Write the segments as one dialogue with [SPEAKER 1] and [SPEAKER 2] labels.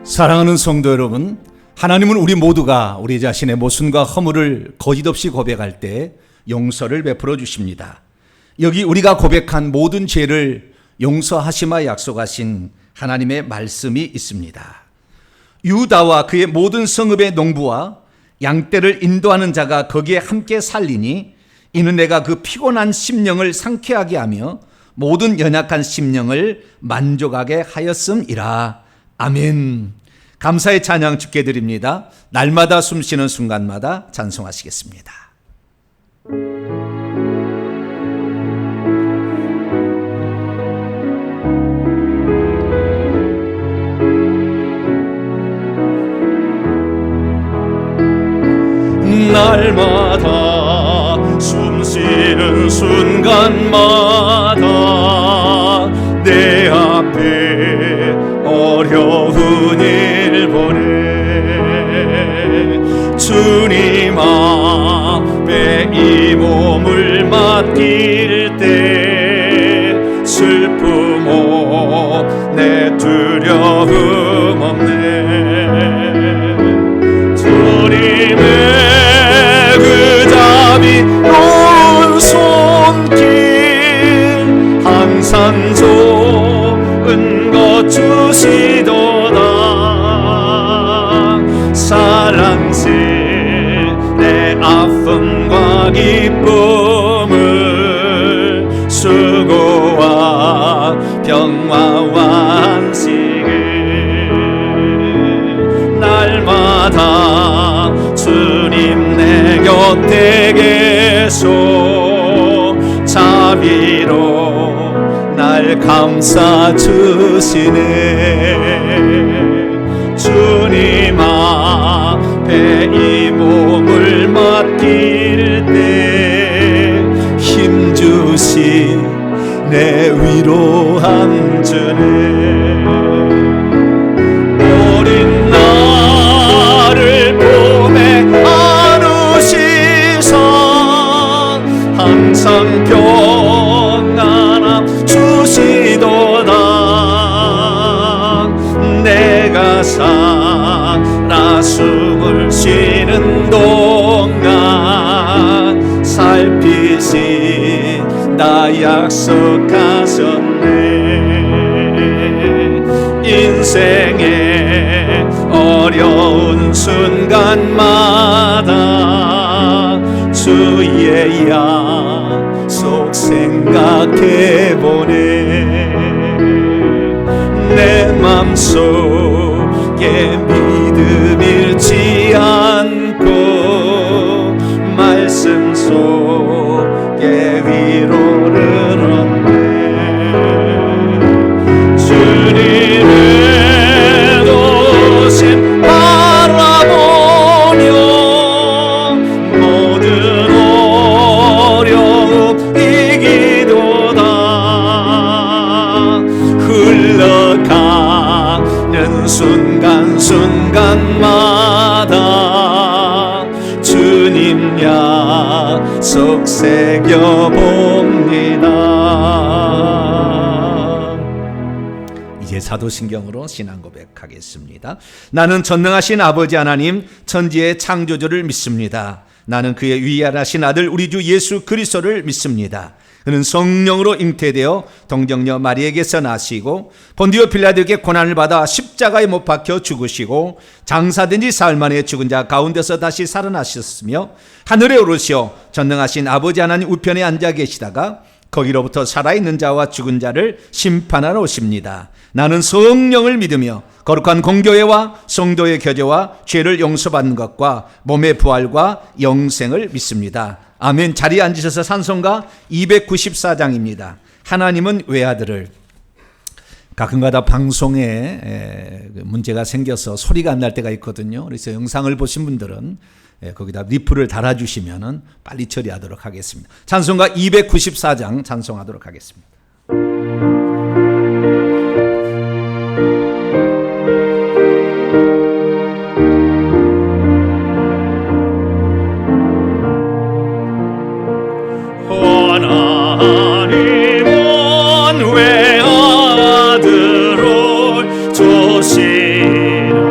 [SPEAKER 1] 사랑하는 성도 여러분, 하나님은 우리 모두가 우리 자신의 모순과 허물을 거짓 없이 고백할 때 용서를 베풀어 주십니다. 여기 우리가 고백한 모든 죄를 용서하시마 약속하신 하나님의 말씀이 있습니다. 유다와 그의 모든 성읍의 농부와 양떼를 인도하는 자가 거기에 함께 살리니 이는 내가 그 피곤한 심령을 상쾌하게 하며 모든 연약한 심령을 만족하게 하였음이라. 아멘. 감사의 찬양 주께 드립니다. 날마다 숨쉬는 순간마다 찬송하시겠습니다. 날마다 숨쉬는 순간마다 내 앞에 어려운 일 보내 주님 앞에 이 몸을 맡길 때 슬픔 없네 두려움 없네 주님의 그 자비 놓은 손길 항상 좋은 것 주시도다 사랑시 내 아픔과 기쁨을 수고와 평화와 안식을 날마다 주님 내 곁에 계소 자비로 날 감싸 주시네 주님 앞에 이 몸을 맡길 때 힘주시 내 위로함 주네 어린 나를 품에 안으시사 항상 평안함 주시도다 내가 살아 숨을 쉬는 동안 살피신다 약속하셨네 인생의 어려운 순간마다 주의 약속 생각해보네 내 맘속에 믿음 잃지 않고 말씀 속에 위로를 얻네 주님의 도심 바라보며 모든 어려움 이기도다 흘러가는 순간순간마다 주님 약속 새겨봅니다. 이제 사도신경으로 신앙 고백하겠습니다. 나는 전능하신 아버지 하나님 천지의 창조주를 믿습니다. 나는 그의 위대하신 아들 우리 주 예수 그리스도를 믿습니다. 그는 성령으로 잉태되어 동정녀 마리에게서 나시고 본디오 빌라도에게 고난을 받아 십자가에 못 박혀 죽으시고 장사된 지 사흘 만에 죽은 자 가운데서 다시 살아나셨으며 하늘에 오르시어 전능하신 아버지 하나님 우편에 앉아 계시다가 거기로부터 살아있는 자와 죽은 자를 심판하러 오십니다. 나는 성령을 믿으며 거룩한 공교회와 성도의 교제와 죄를 용서받는 것과 몸의 부활과 영생을 믿습니다. 아멘. 자리에 앉으셔서 산송가 294장입니다. 하나님은 외아들을. 가끔가다 방송에 문제가 생겨서 소리가 안 날 때가 있거든요. 그래서 영상을 보신 분들은 거기다 리플을 달아주시면 빨리 처리하도록 하겠습니다. 찬송가 294장 찬송하도록 하겠습니다.
[SPEAKER 2] 하나님은 외아들을 조시는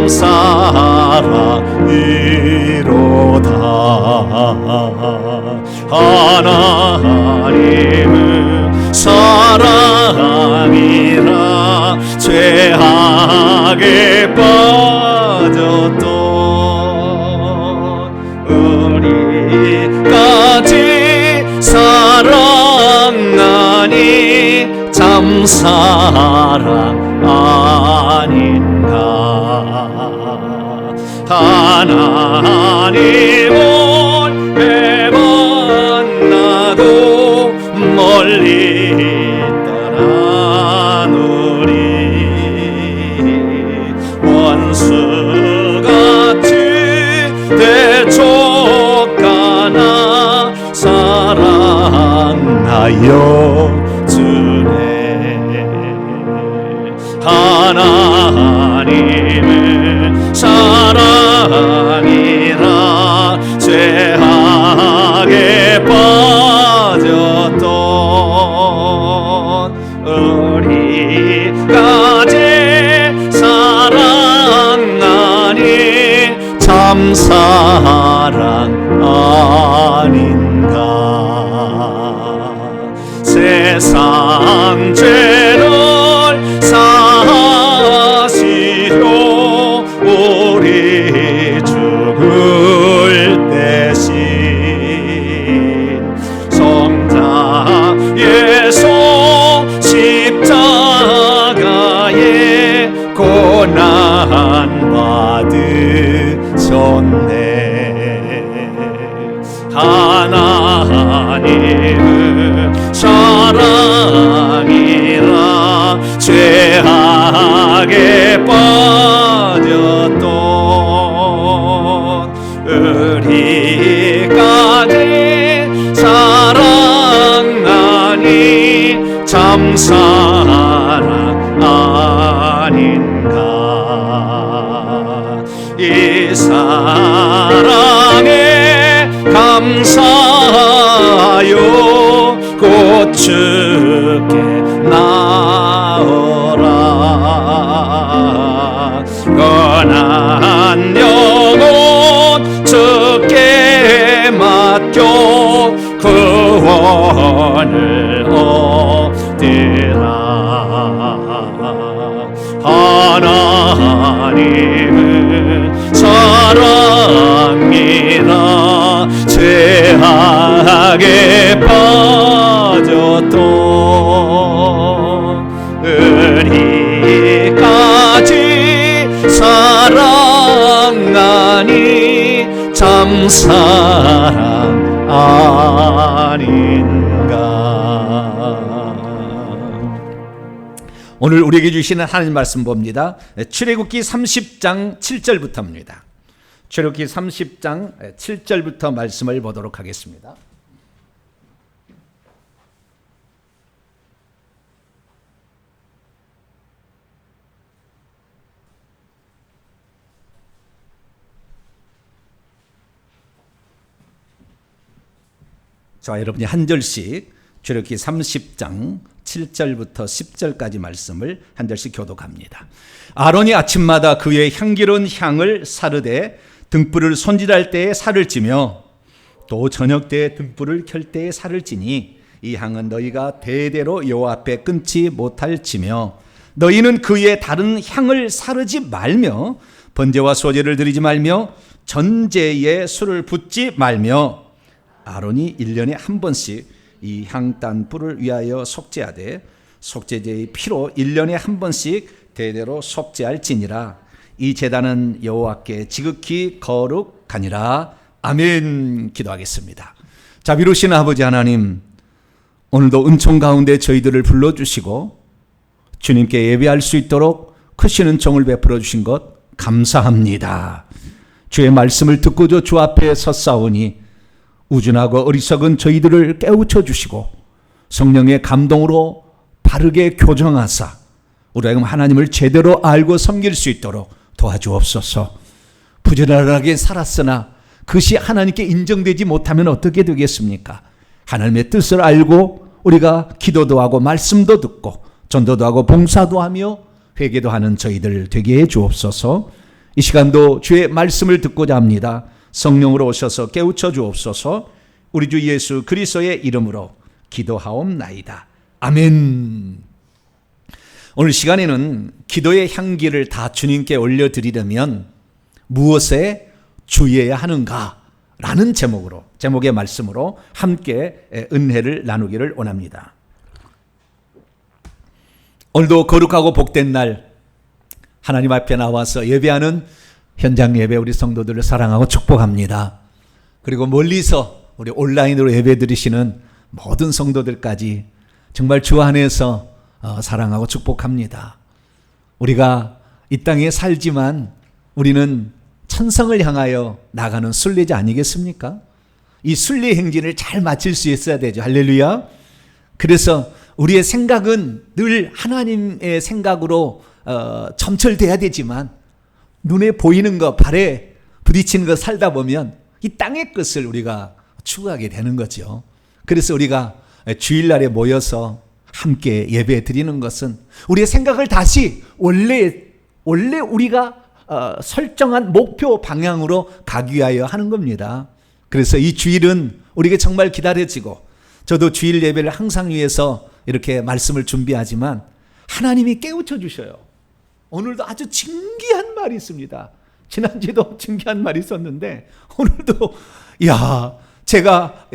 [SPEAKER 1] 사랑이로다. 하나님은 사랑이라 죄악에 빠졌던 우리까지 사랑하니 참 사랑 아닌가. 하나님을 만나도 멀리 떠난 우리 원수같이 대적하나 사랑하여 주네. 하나님은 사랑이라 죄악에 빠졌던 우리까지 사랑하니 참 사랑 아닌가. 세상 죄를 사시려 우리 죽을 대신 성자 예수 십자가에 고난 받으셨네. 하나님은 사랑이라 죄악에 빠졌던 우리까지 사랑하니 참 사랑 아닌가. 이 사랑에 감사하여 곧 주께 나오라. 선한 영혼 주께 맡겨 구원을 얻으라. 하나님은 사랑이라 죄악에 빠졌던 우리까지 사랑하니 참 사랑 아닌가. 오늘 우리에게 주시는 하나님 말씀 봅니다. 출애굽기 30장 7절부터입니다. 출애굽기 30장 7절부터 말씀을 보도록 하겠습니다. 자, 여러분이 한 절씩 출애굽기 30장 7절부터 10절까지 말씀을 한 절씩 교독합니다. 아론이 아침마다 그의 향기로운 향을 사르되 등불을 손질할 때에 살을 찌며 또 저녁 때에 등불을 켤 때에 살을 찌니 이 향은 너희가 대대로 여호와 앞에 끊지 못할지며 너희는 그의 다른 향을 사르지 말며 번제와 소제를 드리지 말며 전제에 술을 붓지 말며 아론이 1년에 한 번씩 이 향단 뿔을 위하여 속죄하되 속죄제의 피로 1년에 한 번씩 대대로 속죄할지니라. 이 제단은 여호와께 지극히 거룩하니라. 아멘. 기도하겠습니다. 자비로우신 아버지 하나님, 오늘도 은총 가운데 저희들을 불러주시고 주님께 예배할 수 있도록 크신 은총을 베풀어 주신 것 감사합니다. 주의 말씀을 듣고도 주 앞에 섰사오니 우준하고 어리석은 저희들을 깨우쳐 주시고 성령의 감동으로 바르게 교정하사 우리가 하나님을 제대로 알고 섬길 수 있도록 도와주옵소서. 부지런하게 살았으나 그것이 하나님께 인정되지 못하면 어떻게 되겠습니까? 하나님의 뜻을 알고 우리가 기도도 하고 말씀도 듣고 전도도 하고 봉사도 하며 회개도 하는 저희들 되게 해 주옵소서. 이 시간도 주의 말씀을 듣고자 합니다. 성령으로 오셔서 깨우쳐 주옵소서. 우리 주 예수 그리스도의 이름으로 기도하옵나이다. 아멘. 오늘 시간에는 기도의 향기를 다 주님께 올려드리려면 무엇에 주의해야 하는가? 라는 제목의 말씀으로 함께 은혜를 나누기를 원합니다. 오늘도 거룩하고 복된 날 하나님 앞에 나와서 예배하는 현장 예배 우리 성도들을 사랑하고 축복합니다. 그리고 멀리서 우리 온라인으로 예배 드리시는 모든 성도들까지 정말 주 안에서 사랑하고 축복합니다. 우리가 이 땅에 살지만 우리는 천성을 향하여 나가는 순례자 아니겠습니까? 이 순례 행진을 잘 마칠 수 있어야 되죠. 할렐루야. 그래서 우리의 생각은 늘 하나님의 생각으로 점철돼야 되지만 눈에 보이는 것, 발에 부딪히는 것 살다 보면 이 땅의 것을 우리가 추구하게 되는 거죠. 그래서 우리가 주일날에 모여서 함께 예배 드리는 것은 우리의 생각을 다시 원래 우리가 설정한 목표 방향으로 가기 위하여 하는 겁니다. 그래서 이 주일은 우리에게 정말 기다려지고, 저도 주일 예배를 항상 위해서 이렇게 말씀을 준비하지만 하나님이 깨우쳐 주셔요. 오늘도 아주 진귀한 말이 있습니다. 지난주에도 진귀한 말이 있었는데 오늘도 제가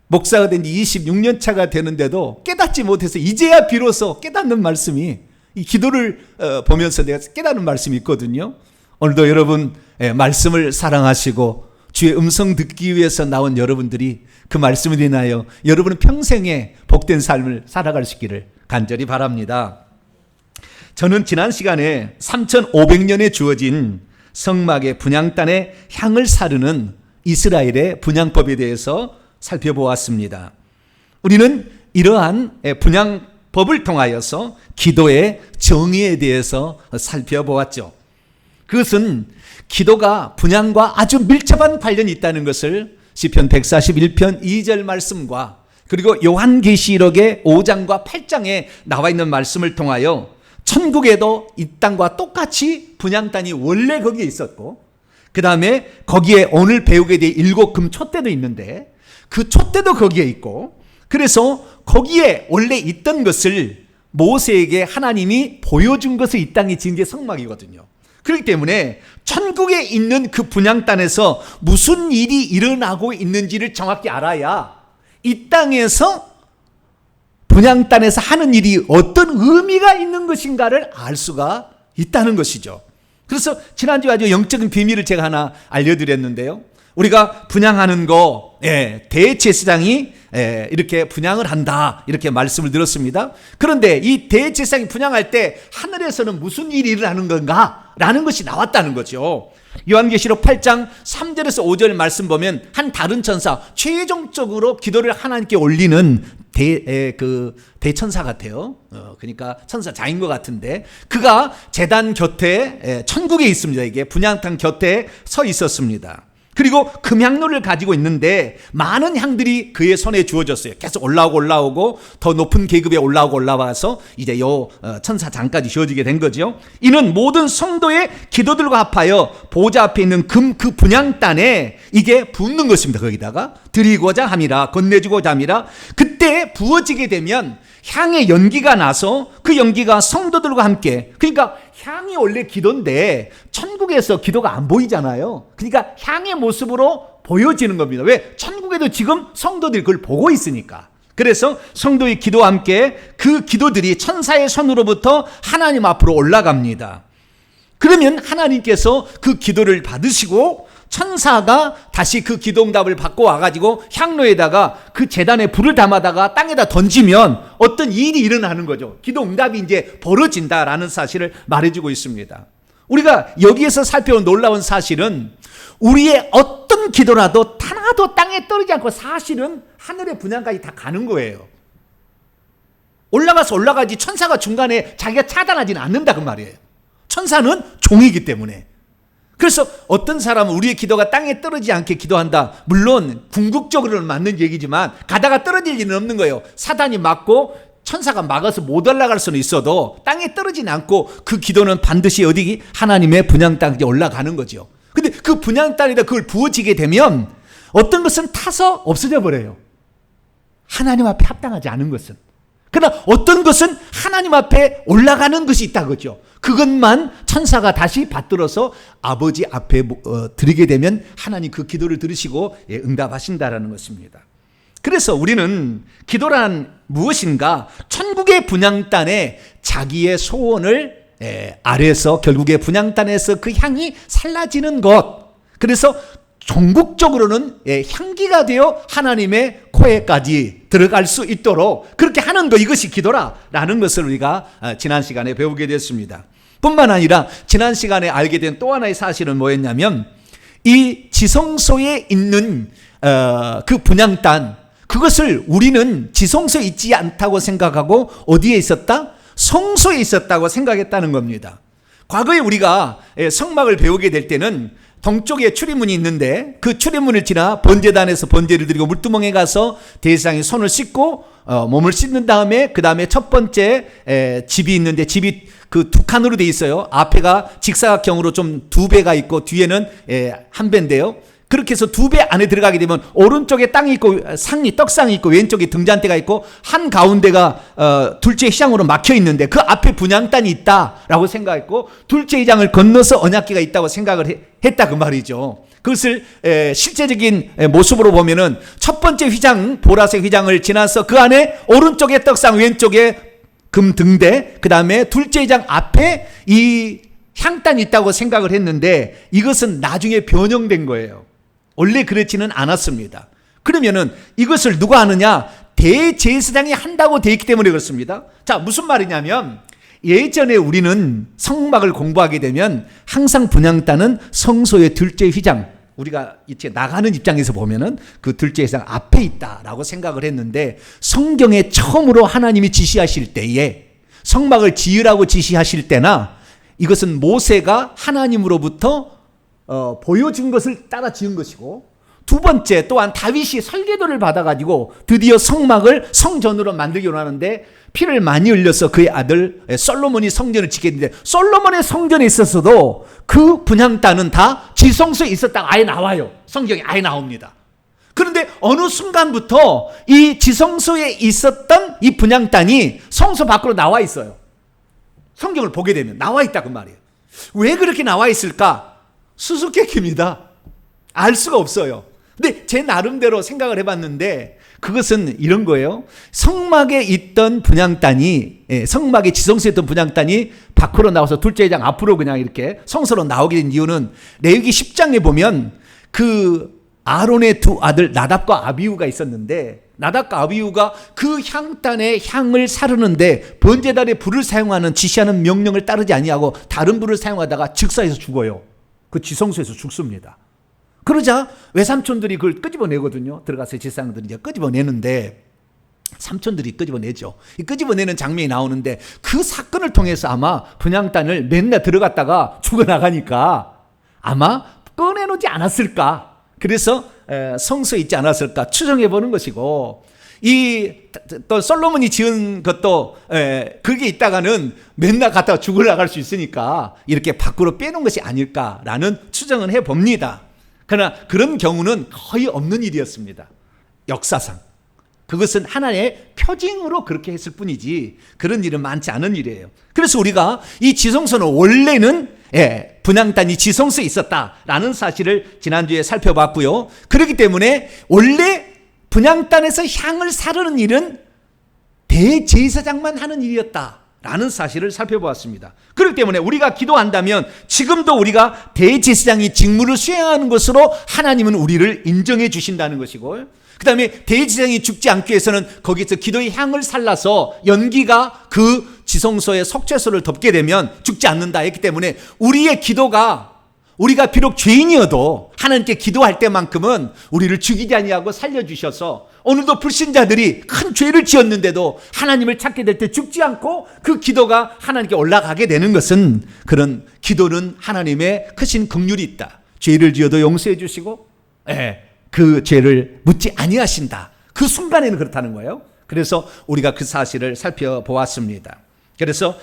[SPEAKER 1] 목사가 된 지 26년 차가 되는데도 깨닫지 못해서 이제야 비로소 깨닫는 말씀이, 이 기도를 보면서 내가 깨닫는 말씀이 있거든요. 오늘도 여러분 말씀을 사랑하시고 주의 음성 듣기 위해서 나온 여러분들이 그 말씀을 인하여 여러분은 평생에 복된 삶을 살아갈 수 있기를 간절히 바랍니다. 저는 지난 시간에 3500년에 주어진 성막의 분향단의 향을 사르는 이스라엘의 분향법에 대해서 살펴보았습니다. 우리는 이러한 분향법을 통하여서 기도의 정의에 대해서 살펴보았죠. 그것은 기도가 분향과 아주 밀접한 관련이 있다는 것을 시편 141편 2절 말씀과 그리고 요한계시록의 5장과 8장에 나와 있는 말씀을 통하여 천국에도 이 땅과 똑같이 분향단이 원래 거기에 있었고, 그 다음에 거기에 오늘 배우게 될 7금 촛대도 있는데 그 촛대도 거기에 있고, 그래서 거기에 원래 있던 것을 모세에게 하나님이 보여준 것을 이 땅에 지은 게 성막이거든요. 그렇기 때문에 천국에 있는 그 분향단에서 무슨 일이 일어나고 있는지를 정확히 알아야 이 땅에서 분향단에서 하는 일이 어떤 의미가 있는 것인가를 알 수가 있다는 것이죠. 그래서 지난주에 아주 영적인 비밀을 제가 하나 알려드렸는데요. 우리가 분향하는 거, 대제사장이 이렇게 분향을 한다, 이렇게 말씀을 들었습니다. 그런데 이 대제사장이 분향할 때 하늘에서는 무슨 일이 일어나는 건가? 라는 것이 나왔다는 거죠. 요한계시록 8장 3절에서 5절 말씀 보면 한 다른 천사, 최종적으로 기도를 하나님께 올리는 대천사 같아요. 그러니까 천사장인 것 같은데, 그가 제단 곁에, 천국에 있습니다. 이게 분향단 곁에 서 있었습니다. 그리고 금향로를 가지고 있는데 많은 향들이 그의 손에 주어졌어요. 계속 올라오고 더 높은 계급에 올라와서 이제 천사장까지 주어지게 된 거죠. 이는 모든 성도의 기도들과 합하여 보좌 앞에 있는 금 그 분향단에 이게 붓는 것입니다. 거기다가 드리고자 함이라, 건네주고자 함이라. 그때 부어지게 되면 향의 연기가 나서 그 연기가 성도들과 함께, 그러니까 향이 원래 기도인데 천국에서 기도가 안 보이잖아요. 그러니까 향의 모습으로 보여지는 겁니다. 왜? 천국에도 지금 성도들이 그걸 보고 있으니까. 그래서 성도의 기도와 함께 그 기도들이 천사의 손으로부터 하나님 앞으로 올라갑니다. 그러면 하나님께서 그 기도를 받으시고 천사가 다시 그 기도응답을 받고 와가지고 향로에다가 그 제단에 불을 담아다가 땅에다 던지면 어떤 일이 일어나는 거죠. 기도응답이 이제 벌어진다라는 사실을 말해주고 있습니다. 우리가 여기에서 살펴본 놀라운 사실은 우리의 어떤 기도라도 하나도 땅에 떨어지지 않고 사실은 하늘의 분향까지 다 가는 거예요. 올라가지 천사가 중간에 자기가 차단하지는 않는다 그 말이에요. 천사는 종이기 때문에. 그래서 어떤 사람은 우리의 기도가 땅에 떨어지지 않게 기도한다. 물론 궁극적으로는 맞는 얘기지만 가다가 떨어질 일은 없는 거예요. 사단이 맞고 천사가 막아서 못 올라갈 수는 있어도 땅에 떨어지지 않고 그 기도는 반드시 어디 하나님의 분향 땅에 올라가는 거죠. 근데 그 분향 땅에다 그걸 부어지게 되면 어떤 것은 타서 없어져 버려요. 하나님 앞에 합당하지 않은 것은. 그러나 어떤 것은 하나님 앞에 올라가는 것이 있다 그죠. 그것만 천사가 다시 받들어서 아버지 앞에 드리게 되면 하나님 그 기도를 들으시고 응답하신다라는 것입니다. 그래서 우리는 기도란 무엇인가? 천국의 분향단에 자기의 소원을 아래서 결국에 분향단에서 그 향이 살라지는 것. 그래서 종국적으로는 향기가 되어 하나님의 코에까지 들어갈 수 있도록 그렇게 하는 것, 이것이 기도라라는 것을 우리가 지난 시간에 배우게 됐습니다. 뿐만 아니라 지난 시간에 알게 된 또 하나의 사실은 뭐였냐면 이 지성소에 있는 그 분향단, 그것을 우리는 지성소에 있지 않다고 생각하고 어디에 있었다? 성소에 있었다고 생각했다는 겁니다. 과거에 우리가 성막을 배우게 될 때는 동쪽에 출입문이 있는데 그 출입문을 지나 번제단에서 번제를 드리고 물두멍에 가서 대제사장이 손을 씻고 몸을 씻는 다음에 그 다음에 첫 번째 집이 있는데 집이 그 두 칸으로 돼 있어요. 앞에가 직사각형으로 좀 두 배가 있고 뒤에는 한 배인데요. 그렇게 해서 두 배 안에 들어가게 되면 오른쪽에 땅이 있고 떡상이 있고 왼쪽에 등잔대가 있고 한 가운데가 둘째 회장으로 막혀 있는데 그 앞에 분향단이 있다라고 생각했고 둘째 회장을 건너서 언약궤가 있다고 생각을 했다 그 말이죠. 그것을 실제적인 모습으로 보면은 첫 번째 휘장, 보라색 휘장을 지나서 그 안에 오른쪽에 떡상, 왼쪽에 금 등대, 그 다음에 둘째 휘장 앞에 이 향단이 있다고 생각을 했는데 이것은 나중에 변형된 거예요. 원래 그렇지는 않았습니다. 그러면은 이것을 누가 하느냐? 대제사장이 한다고 되어 있기 때문에 그렇습니다. 자, 무슨 말이냐면 예전에 우리는 성막을 공부하게 되면 항상 분향단은 성소의 둘째 휘장, 우리가 이제 나가는 입장에서 보면은 그 둘째 휘장 앞에 있다라고 생각을 했는데 성경에 처음으로 하나님이 지시하실 때에 성막을 지으라고 지시하실 때나 이것은 모세가 하나님으로부터 보여준 것을 따라 지은 것이고 두 번째 또한 다윗이 설계도를 받아가지고 드디어 성막을 성전으로 만들기 원하는데 피를 많이 흘려서 그의 아들 솔로몬이 성전을 짓게 했는데 솔로몬의 성전에 있었어도 그 분향단은 다 지성소에 있었다가 아예 나와요. 성경에 아예 나옵니다. 그런데 어느 순간부터 이 지성소에 있었던 이 분향단이 성소 밖으로 나와 있어요. 성경을 보게 되면 나와 있다 그 말이에요. 왜 그렇게 나와 있을까? 수수께끼입니다. 알 수가 없어요. 근데 제 나름대로 생각을 해봤는데 그것은 이런 거예요. 성막에 있던 분향단이, 성막에 지성소에 있던 분향단이 밖으로 나와서 둘째 장 앞으로 그냥 이렇게 성소로 나오게 된 이유는 레위기 10장에 보면 그 아론의 두 아들 나답과 아비후가 있었는데 나답과 아비후가 그 향단의 향을 사르는데 번제단에 불을 사용하는 지시하는 명령을 따르지 아니하고 다른 불을 사용하다가 즉사해서 죽어요. 그 지성소에서 죽습니다. 그러자 외삼촌들이 그걸 끄집어내거든요. 들어가서 제사장들이 이제 끄집어내는데 삼촌들이 끄집어내죠. 이 끄집어내는 장면이 나오는데 그 사건을 통해서 아마 분향단을 맨날 들어갔다가 죽어나가니까 아마 꺼내놓지 않았을까. 그래서 성소에 있지 않았을까 추정해보는 것이고 또 솔로몬이 지은 것도 그게 있다가는 맨날 갔다가 죽어나갈 수 있으니까 이렇게 밖으로 빼놓은 것이 아닐까라는 추정은 해봅니다. 그러나 그런 경우는 거의 없는 일이었습니다. 역사상. 그것은 하나의 표징으로 그렇게 했을 뿐이지 그런 일은 많지 않은 일이에요. 그래서 우리가 이 지성소는 원래는 분향단이 지성소에 있었다라는 사실을 지난주에 살펴봤고요. 그렇기 때문에 원래 분향단에서 향을 사르는 일은 대제사장만 하는 일이었다라는 사실을 살펴보았습니다. 그렇기 때문에 우리가 기도한다면 지금도 우리가 대제사장이 직무를 수행하는 것으로 하나님은 우리를 인정해 주신다는 것이고 그 다음에 대제사장이 죽지 않기 위해서는 거기서 기도의 향을 살라서 연기가 그 지성소의 속죄소를 덮게 되면 죽지 않는다 했기 때문에 우리의 기도가 우리가 비록 죄인이어도 하나님께 기도할 때만큼은 우리를 죽이지 아니하고 살려주셔서 오늘도 불신자들이 큰 죄를 지었는데도 하나님을 찾게 될 때 죽지 않고 그 기도가 하나님께 올라가게 되는 것은 그런 기도는 하나님의 크신 긍휼이 있다. 죄를 지어도 용서해 주시고 그 죄를 묻지 아니하신다. 그 순간에는 그렇다는 거예요. 그래서 우리가 그 사실을 살펴보았습니다. 그래서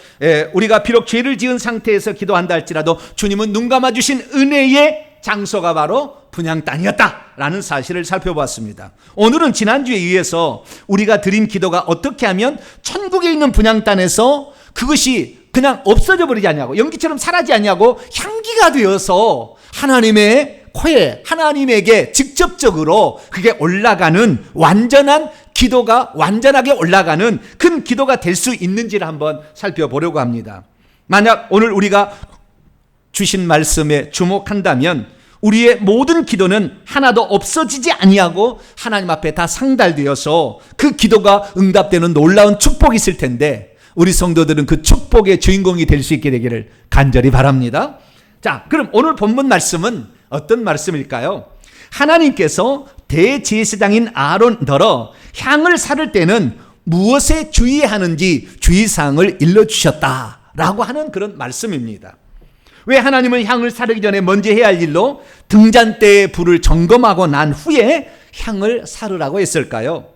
[SPEAKER 1] 우리가 비록 죄를 지은 상태에서 기도한다 할지라도 주님은 눈 감아주신 은혜의 장소가 바로 분향단이었다라는 사실을 살펴보았습니다. 오늘은 지난주에 의해서 우리가 드린 기도가 어떻게 하면 천국에 있는 분향단에서 그것이 그냥 없어져 버리지 않냐고, 연기처럼 사라지지 않냐고 향기가 되어서 하나님의 코에, 하나님에게 직접적으로 그게 올라가는 완전한 기도가 완전하게 올라가는 큰 기도가 될 수 있는지를 한번 살펴보려고 합니다. 만약 오늘 우리가 주신 말씀에 주목한다면 우리의 모든 기도는 하나도 없어지지 아니하고 하나님 앞에 다 상달되어서 그 기도가 응답되는 놀라운 축복이 있을 텐데 우리 성도들은 그 축복의 주인공이 될 수 있게 되기를 간절히 바랍니다. 자, 그럼 오늘 본문 말씀은 어떤 말씀일까요? 하나님께서 대제사장인 아론더러 향을 사를 때는 무엇에 주의해야 하는지 주의사항을 일러주셨다라고 하는 그런 말씀입니다. 왜 하나님은 향을 사르기 전에 먼저 해야 할 일로 등잔대의 불을 점검하고 난 후에 향을 사르라고 했을까요?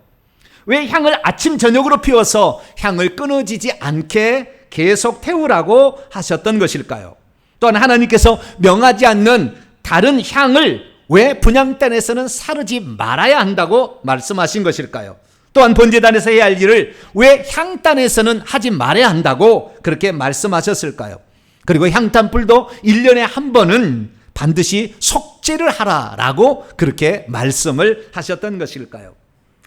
[SPEAKER 1] 왜 향을 아침 저녁으로 피워서 향을 끊어지지 않게 계속 태우라고 하셨던 것일까요? 또한 하나님께서 명하지 않는 다른 향을 왜 분향단에서는 사르지 말아야 한다고 말씀하신 것일까요? 또한 번제단에서 해야 할 일을 왜 향단에서는 하지 말아야 한다고 그렇게 말씀하셨을까요? 그리고 향단불도 1년에 한 번은 반드시 속죄를 하라라고 그렇게 말씀을 하셨던 것일까요?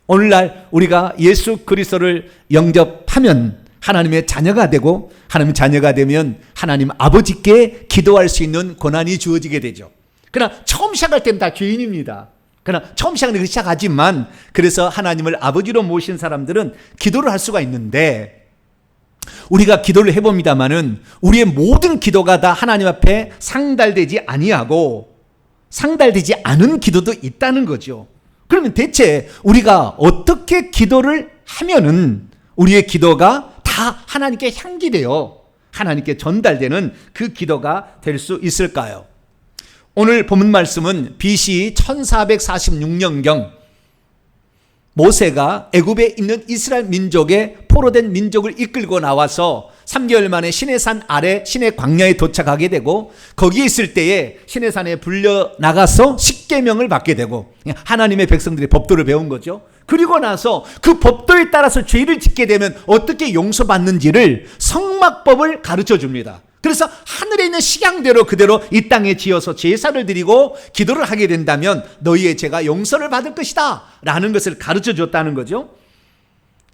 [SPEAKER 1] 오늘날 우리가 예수 그리스도를 영접하면 하나님의 자녀가 되고 하나님 자녀가 되면 하나님 아버지께 기도할 수 있는 권한이 주어지게 되죠. 그러나 처음 시작할 때는 다 죄인입니다. 그러나 처음 시작은 그렇게 시작하지만 그래서 하나님을 아버지로 모신 사람들은 기도를 할 수가 있는데 우리가 기도를 해봅니다마는 우리의 모든 기도가 다 하나님 앞에 상달되지 아니하고 상달되지 않은 기도도 있다는 거죠. 그러면 대체 우리가 어떻게 기도를 하면은 우리의 기도가 다 하나님께 향기되어 하나님께 전달되는 그 기도가 될 수 있을까요? 오늘 본문 말씀은 BC 1446년경 모세가 애굽에 있는 이스라엘 민족의 포로된 민족을 이끌고 나와서 3개월 만에 시내산 아래 시내 광야에 도착하게 되고 거기에 있을 때에 시내산에 불려 나가서 십계명을 받게 되고 하나님의 백성들이 법도를 배운 거죠. 그리고 나서 그 법도에 따라서 죄를 짓게 되면 어떻게 용서받는지를 성막법을 가르쳐 줍니다. 그래서 하늘에 있는 식양대로 그대로 이 땅에 지어서 제사를 드리고 기도를 하게 된다면 너희의 죄가 용서를 받을 것이다 라는 것을 가르쳐 줬다는 거죠.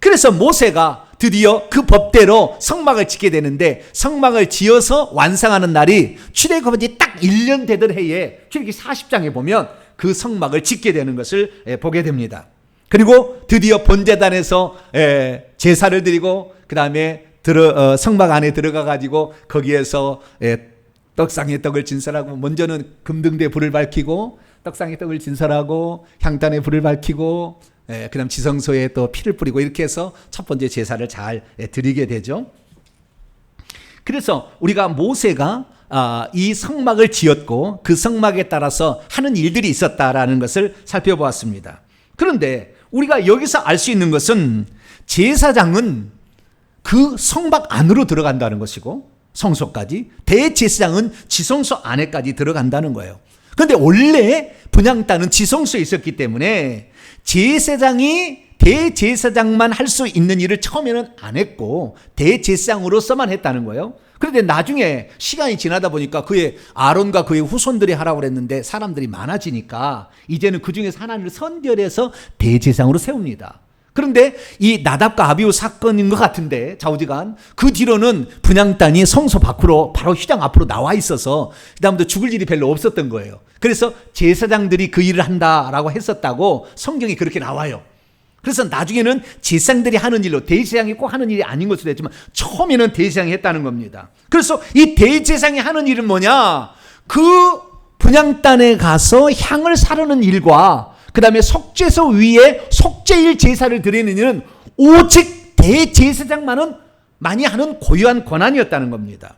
[SPEAKER 1] 그래서 모세가 드디어 그 법대로 성막을 짓게 되는데 성막을 지어서 완성하는 날이 출애굽한 딱 1년 되던 해에 출애굽기 40장에 보면 그 성막을 짓게 되는 것을 보게 됩니다. 그리고 드디어 번제단에서 제사를 드리고 그 다음에 성막 안에 들어가 가지고 거기에서 떡상의 떡을 진설하고 먼저는 금등대 불을 밝히고 떡상의 떡을 진설하고 향단의 불을 밝히고 그 다음 지성소에 또 피를 뿌리고 이렇게 해서 첫 번째 제사를 잘 드리게 되죠. 그래서 우리가 모세가 이 성막을 지었고 그 성막에 따라서 하는 일들이 있었다라는 것을 살펴보았습니다. 그런데 우리가 여기서 알 수 있는 것은 제사장은 그 성막 안으로 들어간다는 것이고 성소까지, 대제사장은 지성소 안에까지 들어간다는 거예요. 그런데 원래 분향단은 지성소에 있었기 때문에 제사장이 대제사장만 할 수 있는 일을 처음에는 안 했고 대제사장으로서만 했다는 거예요. 그런데 나중에 시간이 지나다 보니까 그의 아론과 그의 후손들이 하라고 그랬는데 사람들이 많아지니까 이제는 그 중에서 하나님을 선별해서 대제사장으로 세웁니다. 그런데 이 나답과 아비후 사건인 것 같은데 좌우지간 그 뒤로는 분향단이 성소 밖으로 바로 휘장 앞으로 나와 있어서 그다음부터 죽을 일이 별로 없었던 거예요. 그래서 제사장들이 그 일을 한다라고 했었다고 성경이 그렇게 나와요. 그래서 나중에는 제사장들이 하는 일로 대제사장이 꼭 하는 일이 아닌 것으로 했지만 처음에는 대제사장이 했다는 겁니다. 그래서 이 대제사장이 하는 일은 뭐냐? 그 분향단에 가서 향을 사르는 일과 그 다음에 속죄소 위에 속죄일 제사를 드리는 일은 오직 대제사장만은 많이 하는 고유한 권한이었다는 겁니다.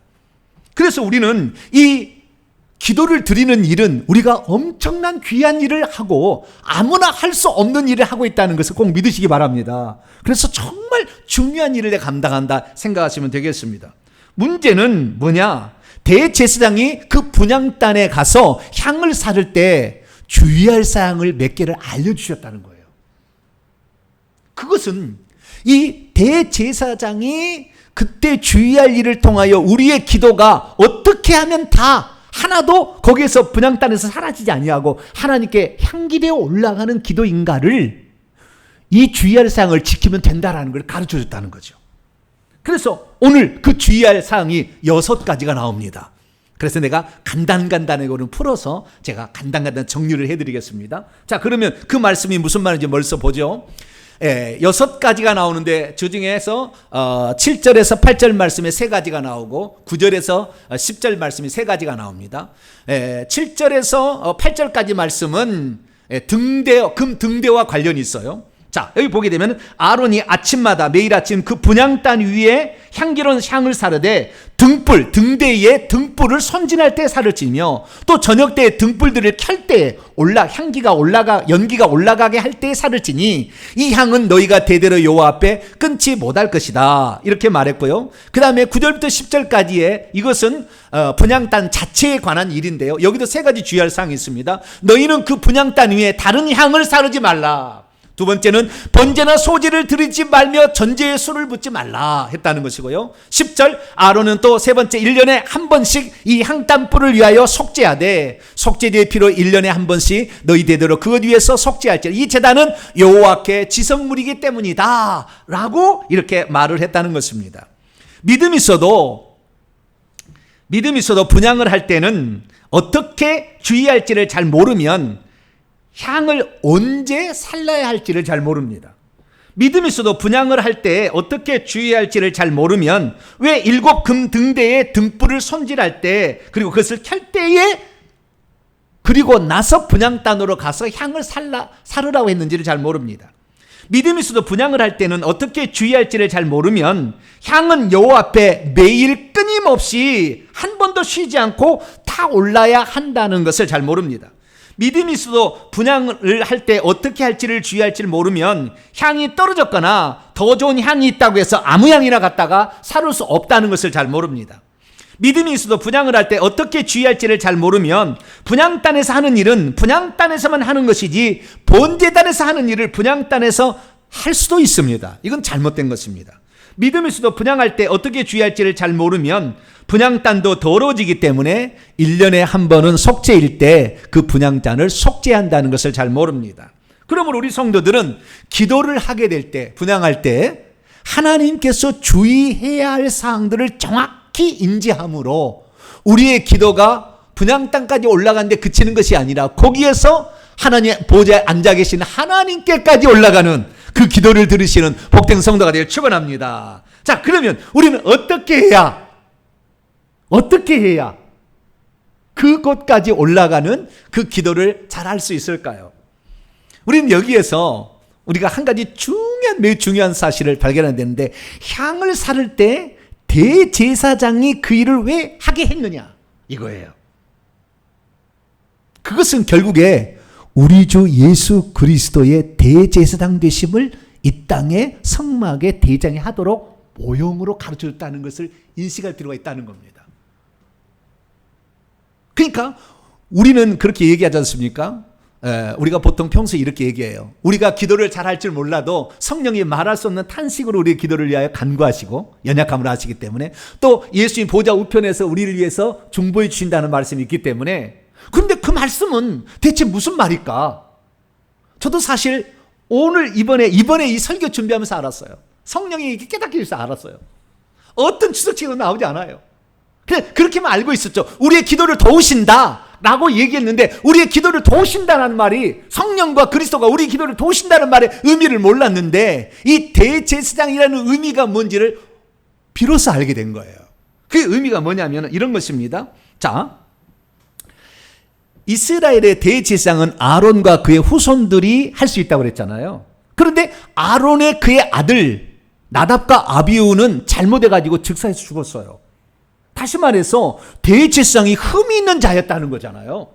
[SPEAKER 1] 그래서 우리는 이 기도를 드리는 일은 우리가 엄청난 귀한 일을 하고 아무나 할 수 없는 일을 하고 있다는 것을 꼭 믿으시기 바랍니다. 그래서 정말 중요한 일을 내가 감당한다 생각하시면 되겠습니다. 문제는 뭐냐? 대제사장이 그 분향단에 가서 향을 사를 때 주의할 사항을 몇 개를 알려주셨다는 거예요. 그것은 이 대제사장이 그때 주의할 일을 통하여 우리의 기도가 어떻게 하면 다 하나도 거기에서 분향단에서 사라지지 아니하고 하나님께 향기되어 올라가는 기도인가를 이 주의할 사항을 지키면 된다라는 걸 가르쳐 줬다는 거죠. 그래서 오늘 그 주의할 사항이 6가지가 나옵니다. 그래서 내가 간단하게 풀어서 제가 간단한 정리를 해드리겠습니다. 자, 그러면 그 말씀이 무슨 말인지 먼저 보죠. 6가지가 나오는데 주중에서 7절에서 8절 말씀에 3가지가 나오고 9절에서 10절 말씀이 3가지가 나옵니다. 7절에서 8절까지 말씀은 금 등대와 관련이 있어요. 자, 여기 보게 되면 아론이 아침마다 매일 아침 그 분향단 위에 향기로운 향을 사르되 등대에 등불을 손질할 때 살을 찌며 또 저녁 때에 등불들을 켤 때에 연기가 올라가게 할 때에 살을 찌니 이 향은 너희가 대대로 여호와 앞에 끊지 못할 것이다. 이렇게 말했고요. 그 다음에 9절부터 10절까지의 이것은 분향단 자체에 관한 일인데요. 여기도 3가지 주의할 사항이 있습니다. 너희는 그 분향단 위에 다른 향을 사르지 말라. 두 번째는 번제나 소제를 드리지 말며 전제에 술을 붓지 말라 했다는 것이고요. 10절 아론은 또 3번째 1년에 한 번씩 이 향단불을 위하여 속죄하되 속죄제의 피로 1년에 한 번씩 너희 대대로 그것 위에서 속죄할지라. 이 제단은 여호와께 지성물이기 때문이다 라고 이렇게 말을 했다는 것입니다. 믿음이 있어도 분향을 할 때는 어떻게 주의할지를 잘 모르면 향을 언제 살라야 할지를 잘 모릅니다. 믿음이 있어도 분향을 할 때 어떻게 주의할지를 잘 모르면 왜 7금 등대에 등불을 손질할 때 그리고 그것을 켤 때에 그리고 나서 분향단으로 가서 향을 사르라고 했는지를 잘 모릅니다. 믿음이 있어도 분향을 할 때는 어떻게 주의할지를 잘 모르면 향은 여호와 앞에 매일 끊임없이 한 번도 쉬지 않고 타 올라야 한다는 것을 잘 모릅니다. 믿음이 있어도 분향을 할 때 어떻게 할지를 주의할지를 모르면 향이 떨어졌거나 더 좋은 향이 있다고 해서 아무 향이나 갖다가 사를 수 없다는 것을 잘 모릅니다. 믿음이 있어도 분향을 할 때 어떻게 주의할지를 잘 모르면 분향단에서 하는 일은 분향단에서만 하는 것이지 번제단에서 하는 일을 분향단에서 할 수도 있습니다. 이건 잘못된 것입니다. 믿음이 있어도 분향할 때 어떻게 주의할지를 잘 모르면 분향단도 더러워지기 때문에 1년에 한 번은 속죄일 때 그 분향단을 속죄한다는 것을 잘 모릅니다. 그러므로 우리 성도들은 기도를 하게 될 때, 분향할 때 하나님께서 주의해야 할 사항들을 정확히 인지함으로 우리의 기도가 분향단까지 올라가는데 그치는 것이 아니라 거기에서 하나님 보좌에 앉아 계신 하나님께까지 올라가는 그 기도를 들으시는 복된 성도가 되길 축원합니다. 자, 그러면 우리는 어떻게 해야 그곳까지 올라가는 그 기도를 잘 할 수 있을까요? 우리는 여기에서 우리가 한 가지 매우 중요한 사실을 발견해야 되는데 향을 사를 때 대제사장이 그 일을 왜 하게 했느냐 이거예요. 그것은 결국에 우리 주 예수 그리스도의 대제사장 되심을 이 땅의 성막의 대장이 하도록 모형으로 가르쳐줬다는 것을 인식할 필요가 있다는 겁니다. 그러니까 우리는 그렇게 얘기하지 않습니까? 우리가 보통 평소에 이렇게 얘기해요. 우리가 기도를 잘할 줄 몰라도 성령이 말할 수 없는 탄식으로 우리의 기도를 위하여 간구하시고 연약함을 하시기 때문에 또 예수님 보좌 우편에서 우리를 위해서 중보해 주신다는 말씀이 있기 때문에 그런데 그 말씀은 대체 무슨 말일까? 저도 사실 오늘 이번에 이 설교 준비하면서 알았어요. 성령이 깨닫게 해서 알았어요. 어떤 추석책은 나오지 않아요. 그렇게만 알고 있었죠. 우리의 기도를 도우신다 라고 얘기했는데 우리의 기도를 도우신다는 말이 성령과 그리스도가 우리 기도를 도우신다는 말의 의미를 몰랐는데 이 대제사장이라는 의미가 뭔지를 비로소 알게 된 거예요. 그 의미가 뭐냐면 이런 것입니다. 자, 이스라엘의 대제사장은 아론과 그의 후손들이 할 수 있다고 그랬잖아요. 그런데 아론의 그의 아들 나답과 아비후는 잘못해가지고 즉사해서 죽었어요. 다 다시 말해서 대제사장이 흠이 있는 자였다는 거잖아요.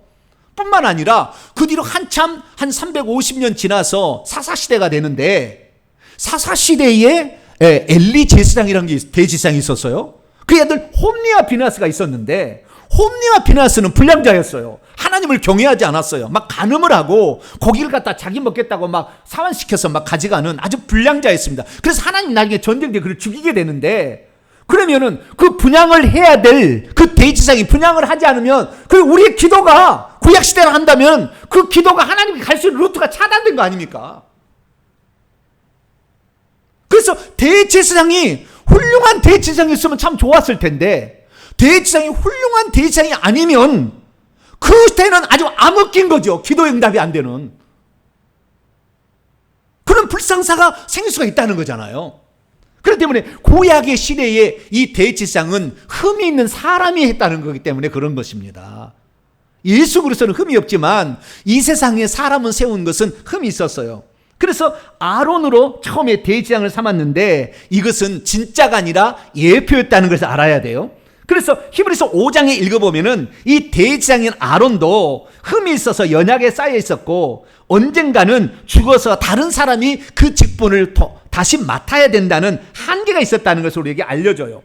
[SPEAKER 1] 뿐만 아니라 그 뒤로 한참 한 350년 지나서 사사시대가 되는데, 사사시대에 엘리 제사장이라는 게 대제사장이 있었어요. 그 아들 홈리와 비나스가 있었는데, 홈리와 비나스는 불량자였어요. 하나님을 경외하지 않았어요. 막 간음을 하고 고기를 갖다 자기 먹겠다고 막 사환시켜서 막 가져가는 아주 불량자였습니다. 그래서 하나님 나중에 전쟁 때 그를 죽이게 되는데, 그러면은 그 분향을 해야 될 그 대제사장이 분향을 하지 않으면 그 우리의 기도가 구약시대로 한다면 그 기도가 하나님께 갈 수 있는 루트가 차단된 거 아닙니까? 그래서 대제사장이 훌륭한 대제사장이었으면 참 좋았을 텐데, 대제사장이 훌륭한 대제사장이 아니면 그때는 아주 암흑긴 거죠. 기도 응답이 안 되는 그런 불상사가 생길 수가 있다는 거잖아요. 그렇기 때문에 구약의 시대에 이 대제사장은 흠이 있는 사람이 했다는 거기 때문에 그런 것입니다. 예수 그리스도는 흠이 없지만 이 세상에 사람은 세운 것은 흠이 있었어요. 그래서 아론으로 처음에 대제사장을 삼았는데 이것은 진짜가 아니라 예표였다는 것을 알아야 돼요. 그래서 히브리서 5장에 읽어보면은 이 대제사장인 아론도 흠이 있어서 연약에 쌓여 있었고 언젠가는 죽어서 다른 사람이 그 직분을 다시 맡아야 된다는 한계가 있었다는 것을 우리에게 알려줘요.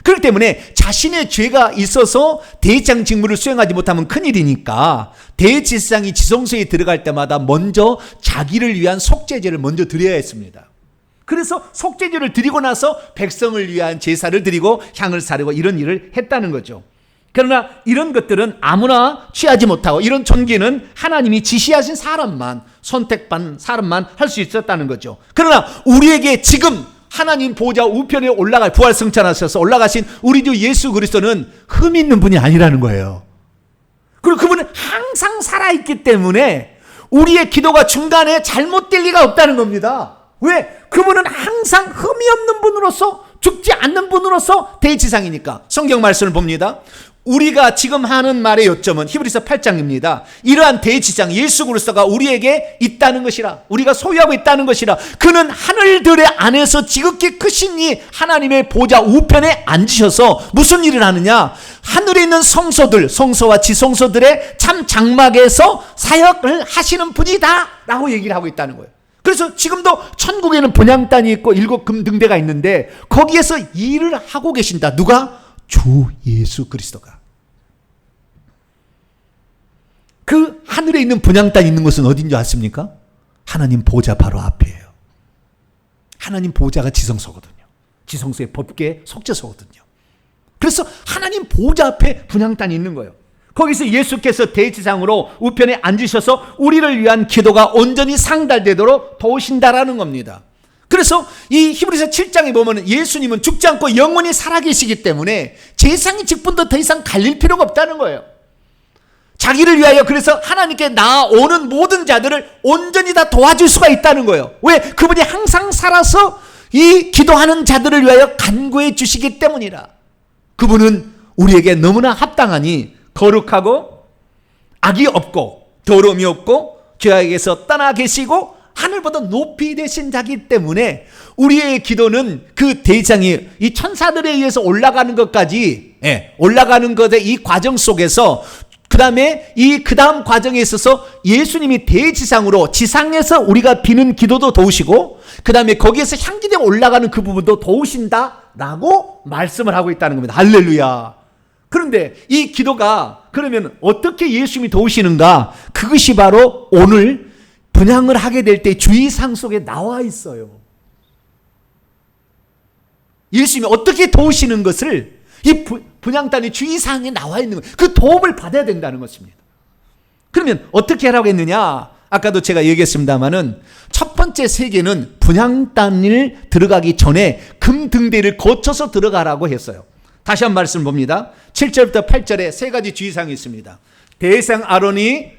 [SPEAKER 1] 그렇기 때문에 자신의 죄가 있어서 대제사장 직무를 수행하지 못하면 큰일이니까 대제사장이 지성소에 들어갈 때마다 먼저 자기를 위한 속죄제를 먼저 드려야 했습니다. 그래서 속죄제를 드리고 나서 백성을 위한 제사를 드리고 향을 사르고 이런 일을 했다는 거죠. 그러나 이런 것들은 아무나 취하지 못하고 이런 존귀는 하나님이 지시하신 사람만, 선택받은 사람만 할 수 있었다는 거죠. 그러나 우리에게 지금 하나님 보좌 우편에 부활 승천하셔서 올라가신 우리 주 예수 그리스도는 흠 있는 분이 아니라는 거예요. 그리고 그분은 항상 살아있기 때문에 우리의 기도가 중간에 잘못될 리가 없다는 겁니다. 왜? 그분은 항상 흠이 없는 분으로서, 죽지 않는 분으로서 대제사장이니까. 성경 말씀을 봅니다. 우리가 지금 하는 말의 요점은 히브리서 8장입니다. 이러한 대제사장 예수 그리스도가 우리에게 있다는 것이라, 우리가 소유하고 있다는 것이라. 그는 하늘들의 안에서 지극히 크시니 하나님의 보좌 우편에 앉으셔서 무슨 일을 하느냐? 하늘에 있는 성소들, 성소와 지성소들의 참 장막에서 사역을 하시는 분이다 라고 얘기를 하고 있다는 거예요. 그래서 지금도 천국에는 분향단이 있고 7 금등대가 있는데 거기에서 일을 하고 계신다. 누가? 주 예수 그리스도가. 그 하늘에 있는 분향단이 있는 곳은 어딘 줄 아십니까? 하나님 보좌 바로 앞이에요. 하나님 보좌가 지성소거든요. 지성소의 법궤 속죄소거든요. 그래서 하나님 보좌 앞에 분향단이 있는 거예요. 거기서 예수께서 대제사장으로 우편에 앉으셔서 우리를 위한 기도가 온전히 상달되도록 도우신다라는 겁니다. 그래서 이 히브리서 7장에 보면 예수님은 죽지 않고 영원히 살아계시기 때문에 제사장의 직분도 더 이상 갈릴 필요가 없다는 거예요. 자기를 위하여 그래서 하나님께 나아오는 모든 자들을 온전히 다 도와줄 수가 있다는 거예요. 왜? 그분이 항상 살아서 이 기도하는 자들을 위하여 간구해 주시기 때문이라. 그분은 우리에게 너무나 합당하니 거룩하고 악이 없고 더러움이 없고 죄악에서 떠나 계시고 하늘보다 높이 되신 자기 때문에 우리의 기도는 그 대장이 이 천사들에 의해서 올라가는 것까지, 올라가는 것의 이 과정 속에서 그 다음 과정에 있어서 예수님이 대지상으로 지상에서 우리가 비는 기도도 도우시고 그 다음에 거기에서 향기되어 올라가는 그 부분도 도우신다라고 말씀을 하고 있다는 겁니다. 할렐루야. 그런데 이 기도가 그러면 어떻게 예수님이 도우시는가? 그것이 바로 오늘 분향을 하게 될 때 주의사항 속에 나와 있어요. 예수님이 어떻게 도우시는 것을 이 분향단의 주의사항에 나와 있는 거예요. 그 도움을 받아야 된다는 것입니다. 그러면 어떻게 하라고 했느냐? 아까도 제가 얘기했습니다마는 첫 번째 세계는 분향단을 들어가기 전에 금등대를 거쳐서 들어가라고 했어요. 다시 한 말씀 봅니다. 7절부터 8절에 세 가지 주의사항이 있습니다. 대제사장 아론이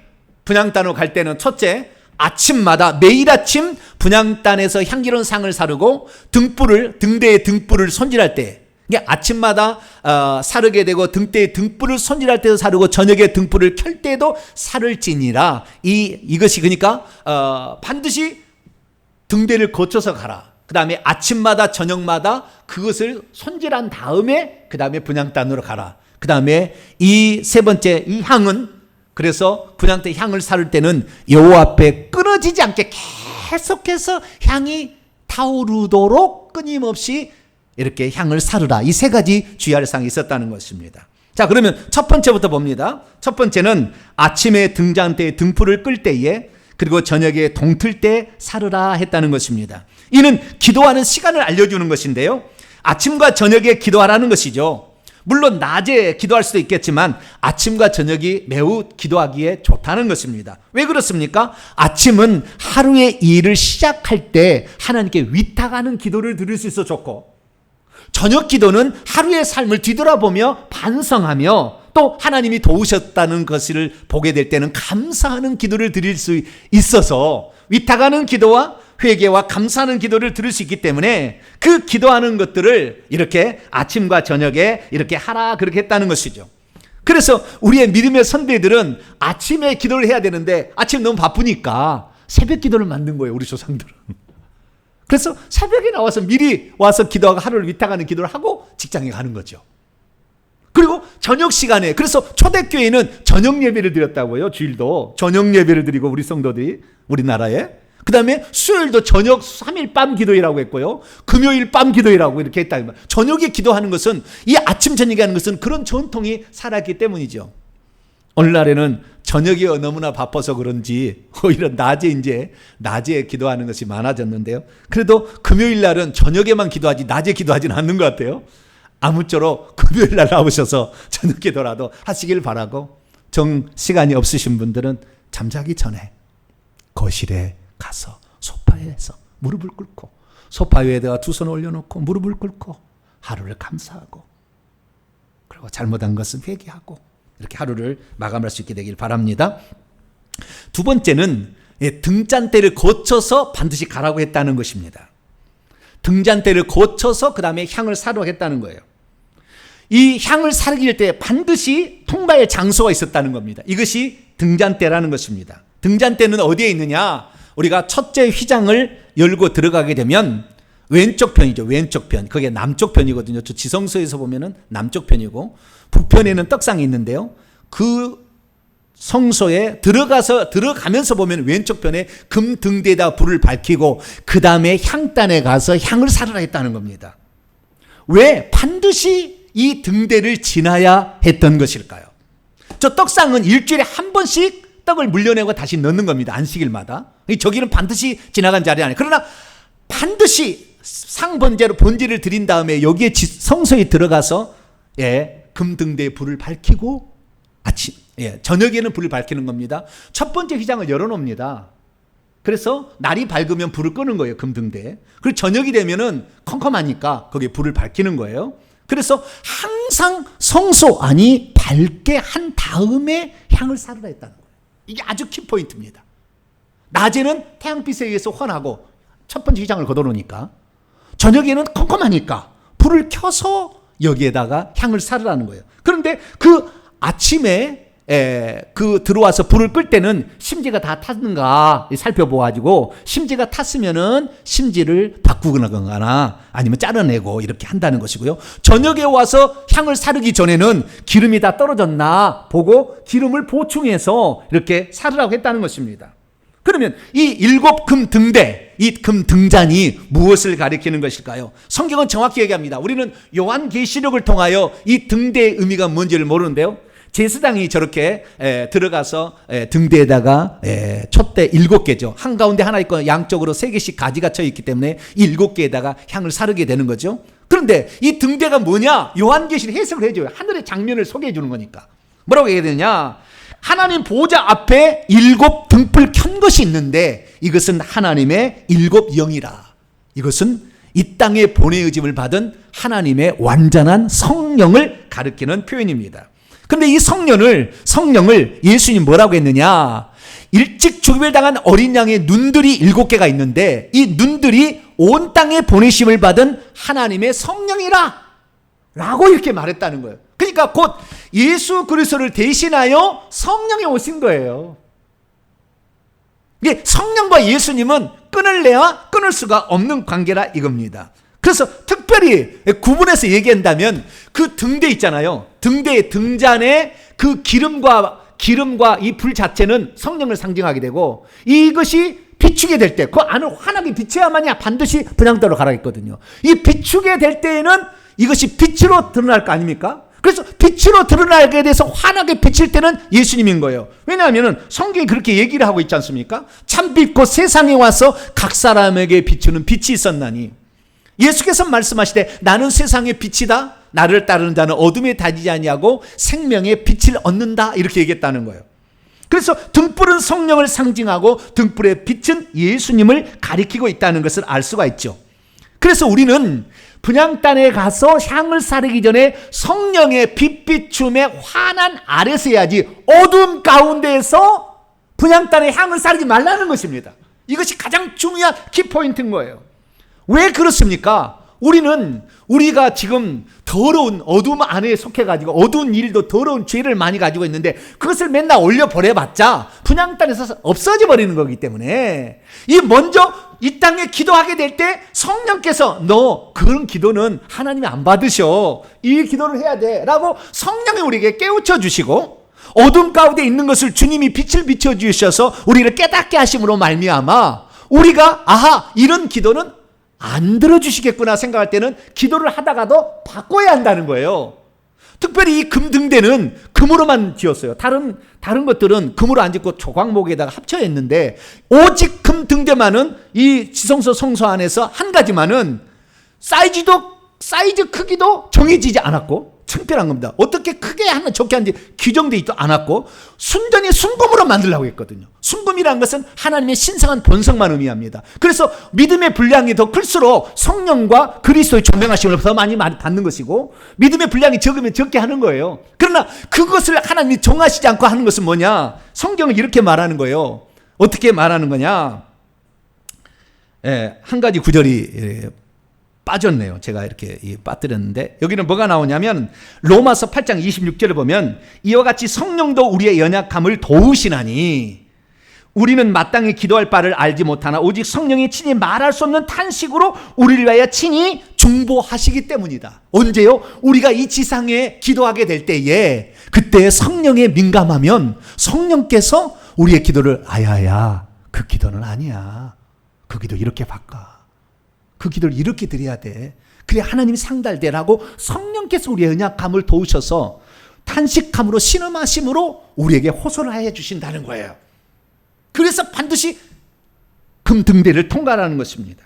[SPEAKER 1] 분향단으로 갈 때는 첫째, 아침마다 매일 아침 분향단에서 향기로운 상을 사르고 등대의 등불을 손질할 때, 이게 아침마다 사르게 되고 등대의 등불을 손질할 때도 사르고 저녁에 등불을 켤 때도 사를지니라. 이것이 그러니까 반드시 등대를 거쳐서 가라. 그 다음에 아침마다 저녁마다 그것을 손질한 다음에 그 다음에 분향단으로 가라. 그 다음에 이 세 번째 이 향은, 그래서 분향 때 향을 사를 때는 여호와 앞에 끊어지지 않게 계속해서 향이 타오르도록 끊임없이 이렇게 향을 사르라. 이 세 가지 주의할 사항이 있었다는 것입니다. 자, 그러면 첫 번째부터 봅니다. 첫 번째는 아침에 등잔대에 등불을 끌 때에, 그리고 저녁에 동틀 때 사르라 했다는 것입니다. 이는 기도하는 시간을 알려주는 것인데요, 아침과 저녁에 기도하라는 것이죠. 물론 낮에 기도할 수도 있겠지만 아침과 저녁이 매우 기도하기에 좋다는 것입니다. 왜 그렇습니까? 아침은 하루의 일을 시작할 때 하나님께 위탁하는 기도를 드릴 수 있어 좋고, 저녁 기도는 하루의 삶을 뒤돌아보며 반성하며 또 하나님이 도우셨다는 것을 보게 될 때는 감사하는 기도를 드릴 수 있어서, 위탁하는 기도와 회개와 감사하는 기도를 들을 수 있기 때문에 그 기도하는 것들을 이렇게 아침과 저녁에 이렇게 하라, 그렇게 했다는 것이죠. 그래서 우리의 믿음의 선배들은 아침에 기도를 해야 되는데 아침 너무 바쁘니까 새벽 기도를 만든 거예요, 우리 조상들은. 그래서 새벽에 나와서 미리 와서 기도하고 하루를 위탁하는 기도를 하고 직장에 가는 거죠. 그리고 저녁 시간에, 그래서 초대교회는 저녁 예배를 드렸다고요. 주일도 저녁 예배를 드리고 우리 성도들이 우리나라에. 그 다음에 수요일도 저녁 3일 밤 기도회라고 했고요, 금요일 밤 기도회라고 이렇게 했다. 저녁에 기도하는 것은, 이 아침 저녁에 하는 것은 그런 전통이 살았기 때문이죠. 오늘날에는 저녁이 너무나 바빠서 그런지 오히려 낮에 기도하는 것이 많아졌는데요, 그래도 금요일 날은 저녁에만 기도하지 낮에 기도하지는 않는 것 같아요. 아무쪼록 금요일 날 나오셔서 저녁 기도라도 하시길 바라고, 시간이 없으신 분들은 잠자기 전에 거실에 가서 소파에서 무릎을 꿇고, 소파 위에다가 두 손을 올려놓고 무릎을 꿇고 하루를 감사하고, 그리고 잘못한 것은 회개하고, 이렇게 하루를 마감할 수 있게 되길 바랍니다. 두 번째는 등잔대를 거쳐서 반드시 가라고 했다는 것입니다. 등잔대를 거쳐서 그 다음에 향을 사러 했다는 거예요. 이 향을 사르길 때 반드시 통과의 장소가 있었다는 겁니다. 이것이 등잔대라는 것입니다. 등잔대는 어디에 있느냐? 우리가 첫째 휘장을 열고 들어가게 되면 왼쪽 편이죠. 왼쪽 편. 그게 남쪽 편이거든요. 저 지성서에서 보면은 남쪽 편이고, 북편에는 떡상이 있는데요, 그 성소에 들어가면서 보면 왼쪽 편에 금 등대에다 불을 밝히고 그 다음에 향단에 가서 향을 사르라 했다는 겁니다. 왜 반드시 이 등대를 지나야 했던 것일까요? 저 떡상은 일주일에 한 번씩 떡을 물려내고 다시 넣는 겁니다. 안식일마다. 저기는 반드시 지나간 자리 아니에요. 그러나 반드시 상번제로 번제를 드린 다음에 여기에 성소에 들어가서 금등대에 불을 밝히고 저녁에는 불을 밝히는 겁니다. 첫 번째 휘장을 열어놓습니다. 그래서 날이 밝으면 불을 끄는 거예요, 금등대에. 그리고 저녁이 되면은 컴컴하니까 거기에 불을 밝히는 거예요. 그래서 항상 성소 안이 밝게 한 다음에 향을 사르라 했다는 거예요. 이게 아주 키포인트입니다. 낮에는 태양빛에 의해서 환하고 첫 번째 휘장을 걷어놓으니까, 저녁에는 컴컴하니까 불을 켜서 여기에다가 향을 사르라는 거예요. 그런데 그 아침에 들어와서 불을 끌 때는 심지가 다 탔는가 살펴보아가지고, 심지가 탔으면은 심지를 바꾸거나 아니면 잘라내고 이렇게 한다는 것이고요. 저녁에 와서 향을 사르기 전에는 기름이 다 떨어졌나 보고 기름을 보충해서 이렇게 사르라고 했다는 것입니다. 그러면 이 7금 등대, 이 금 등잔이 무엇을 가리키는 것일까요? 성경은 정확히 얘기합니다. 우리는 요한계시록을 통하여 이 등대의 의미가 뭔지를 모르는데요, 제사장이 저렇게 들어가서 등대에다가 촛대 7개죠. 한가운데 하나 있고 양쪽으로 3개씩 가지가 쳐 있기 때문에 이 7개에다가 향을 사르게 되는 거죠. 그런데 이 등대가 뭐냐? 요한계시록 해석을 해줘요. 하늘의 장면을 소개해 주는 거니까. 뭐라고 얘기해야 되냐? 하나님 보좌 앞에 7 등불 켠 것이 있는데 이것은 하나님의 7 영이라. 이것은 이 땅에 보내의짐을 받은 하나님의 완전한 성령을 가리키는 표현입니다. 그런데 이 성령을 예수님 뭐라고 했느냐? 일찍 죽임을 당한 어린 양의 눈들이 7개가 있는데 이 눈들이 온 땅에 보내심을 받은 하나님의 성령이라 라고 이렇게 말했다는 거예요. 그러니까 곧 예수 그리스도를 대신하여 성령이 오신 거예요. 이게 성령과 예수님은 끊을래야 끊을 수가 없는 관계라 이겁니다. 그래서 특별히 구분해서 얘기한다면 그 등대 있잖아요. 등대의 등잔에 그 기름과 이 불 자체는 성령을 상징하게 되고, 이것이 비추게 될 때 그 안을 환하게 비춰야만이 반드시 분향대로 가라 했거든요. 이 비추게 될 때에는 이것이 빛으로 드러날 거 아닙니까? 그래서 빛으로 드러나게 돼서 환하게 비칠 때는 예수님인 거예요. 왜냐하면 성경이 그렇게 얘기를 하고 있지 않습니까? 참빛 곧 세상에 와서 각 사람에게 비추는 빛이 있었나니, 예수께서 말씀하시되 나는 세상의 빛이다, 나를 따르는 자는 어둠에 다니지 아니하고 생명의 빛을 얻는다, 이렇게 얘기했다는 거예요. 그래서 등불은 성령을 상징하고 등불의 빛은 예수님을 가리키고 있다는 것을 알 수가 있죠. 그래서 우리는 분향단에 가서 향을 사르기 전에 성령의 빛 비춤의 환한 아래서 해야지, 어둠 가운데에서 분향단에 향을 사르지 말라는 것입니다. 이것이 가장 중요한 키포인트인 거예요. 왜 그렇습니까? 우리가 지금 더러운 어둠 안에 속해가지고 어두운 일도 더러운 죄를 많이 가지고 있는데, 그것을 맨날 올려버려봤자 분향단에서 없어져 버리는 거기 때문에, 먼저 이 땅에 기도하게 될 때 성령께서 너 그런 기도는 하나님이 안 받으셔, 이 기도를 해야 돼 라고 성령이 우리에게 깨우쳐 주시고, 어둠 가운데 있는 것을 주님이 빛을 비춰주셔서 우리를 깨닫게 하심으로 말미암아 우리가 아하, 이런 기도는 안 들어주시겠구나 생각할 때는 기도를 하다가도 바꿔야 한다는 거예요. 특별히 이 금등대는 금으로만 지었어요. 다른 것들은 금으로 안 짓고 조각목에다가 합쳐 했는데, 오직 금등대만은 이 지성소 성소 안에서 한 가지만은 사이즈 크기도 정해지지 않았고, 특별한 겁니다. 어떻게 크게 하나 적게 하는지 규정되어 있지 않았고, 순전히 순금으로 만들려고 했거든요. 순금이라는 것은 하나님의 신성한 본성만 의미합니다. 그래서 믿음의 분량이 더 클수록 성령과 그리스도의 조명하심을 더 많이 받는 것이고, 믿음의 분량이 적으면 적게 하는 거예요. 그러나 그것을 하나님이 정하시지 않고 하는 것은 뭐냐? 성경은 이렇게 말하는 거예요. 어떻게 말하는 거냐? 한 가지 구절이 빠졌네요. 제가 이렇게 빠뜨렸는데, 여기는 뭐가 나오냐면 로마서 8장 26절을 보면 이와 같이 성령도 우리의 연약함을 도우시나니 우리는 마땅히 기도할 바를 알지 못하나 오직 성령이 친히 말할 수 없는 탄식으로 우리를 위하여 친히 중보하시기 때문이다. 언제요? 우리가 이 지상에 기도하게 될 때에, 그때 성령에 민감하면 성령께서 우리의 기도를 아야야, 그 기도는 아니야, 그 기도 이렇게 바꿔, 그 기도를 이렇게 드려야 돼, 그래 하나님이 상달되라고 성령께서 우리의 연약함을 도우셔서 탄식함으로 신음하심으로 우리에게 호소를 해 주신다는 거예요. 그래서 반드시 금등대를 통과하는 것입니다.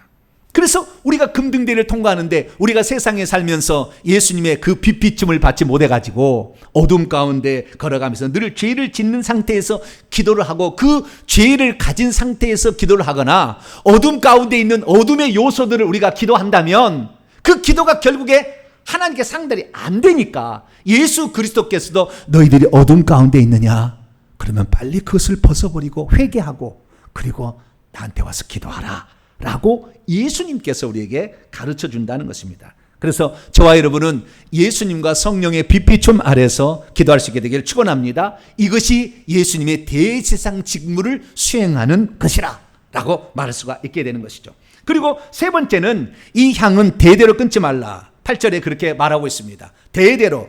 [SPEAKER 1] 그래서 우리가 금등대를 통과하는데, 우리가 세상에 살면서 예수님의 그 빛 비춤을 받지 못해가지고 어둠 가운데 걸어가면서 늘 죄를 짓는 상태에서 기도를 하고, 그 죄를 가진 상태에서 기도를 하거나 어둠 가운데 있는 어둠의 요소들을 우리가 기도한다면 그 기도가 결국에 하나님께 상달이 안 되니까, 예수 그리스도께서도 너희들이 어둠 가운데 있느냐? 그러면 빨리 그것을 벗어버리고 회개하고 그리고 나한테 와서 기도하라 라고 예수님께서 우리에게 가르쳐 준다는 것입니다. 그래서 저와 여러분은 예수님과 성령의 빛비춤 아래서 기도할 수 있게 되기를 축원합니다. 이것이 예수님의 대제사장 직무를 수행하는 것이라 라고 말할 수가 있게 되는 것이죠. 그리고 세 번째는 이 향은 대대로 끊지 말라. 8절에 그렇게 말하고 있습니다. 대대로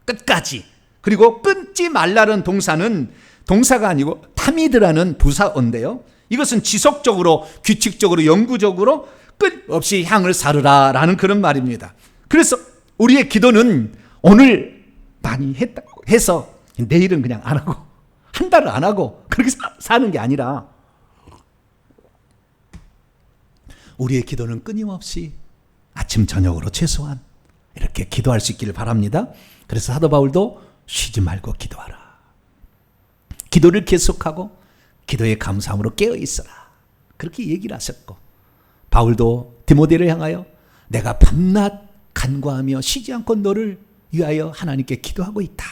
[SPEAKER 1] 끝까지. 그리고 끊지 말라는 동사가 아니고 타미드라는 부사어인데요, 이것은 지속적으로, 규칙적으로, 영구적으로 끝없이 향을 사르라 라는 그런 말입니다. 그래서 우리의 기도는 오늘 많이 해서 내일은 그냥 안 하고, 한 달을 안 하고 그렇게 사는 게 아니라, 우리의 기도는 끊임없이 아침 저녁으로 최소한 이렇게 기도할 수 있기를 바랍니다. 그래서 사도 바울도 쉬지 말고 기도하라, 기도를 계속하고 기도의 감사함으로 깨어 있어라, 그렇게 얘기를 하셨고, 바울도 디모데를 향하여 내가 밤낮 간구하며 쉬지 않고 너를 위하여 하나님께 기도하고 있다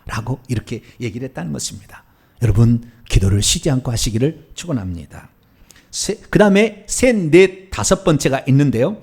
[SPEAKER 1] 라고 이렇게 얘기를 했다는 것입니다. 여러분, 기도를 쉬지 않고 하시기를 축원합니다. 그 다음에 셋, 넷, 다섯 번째가 있는데요,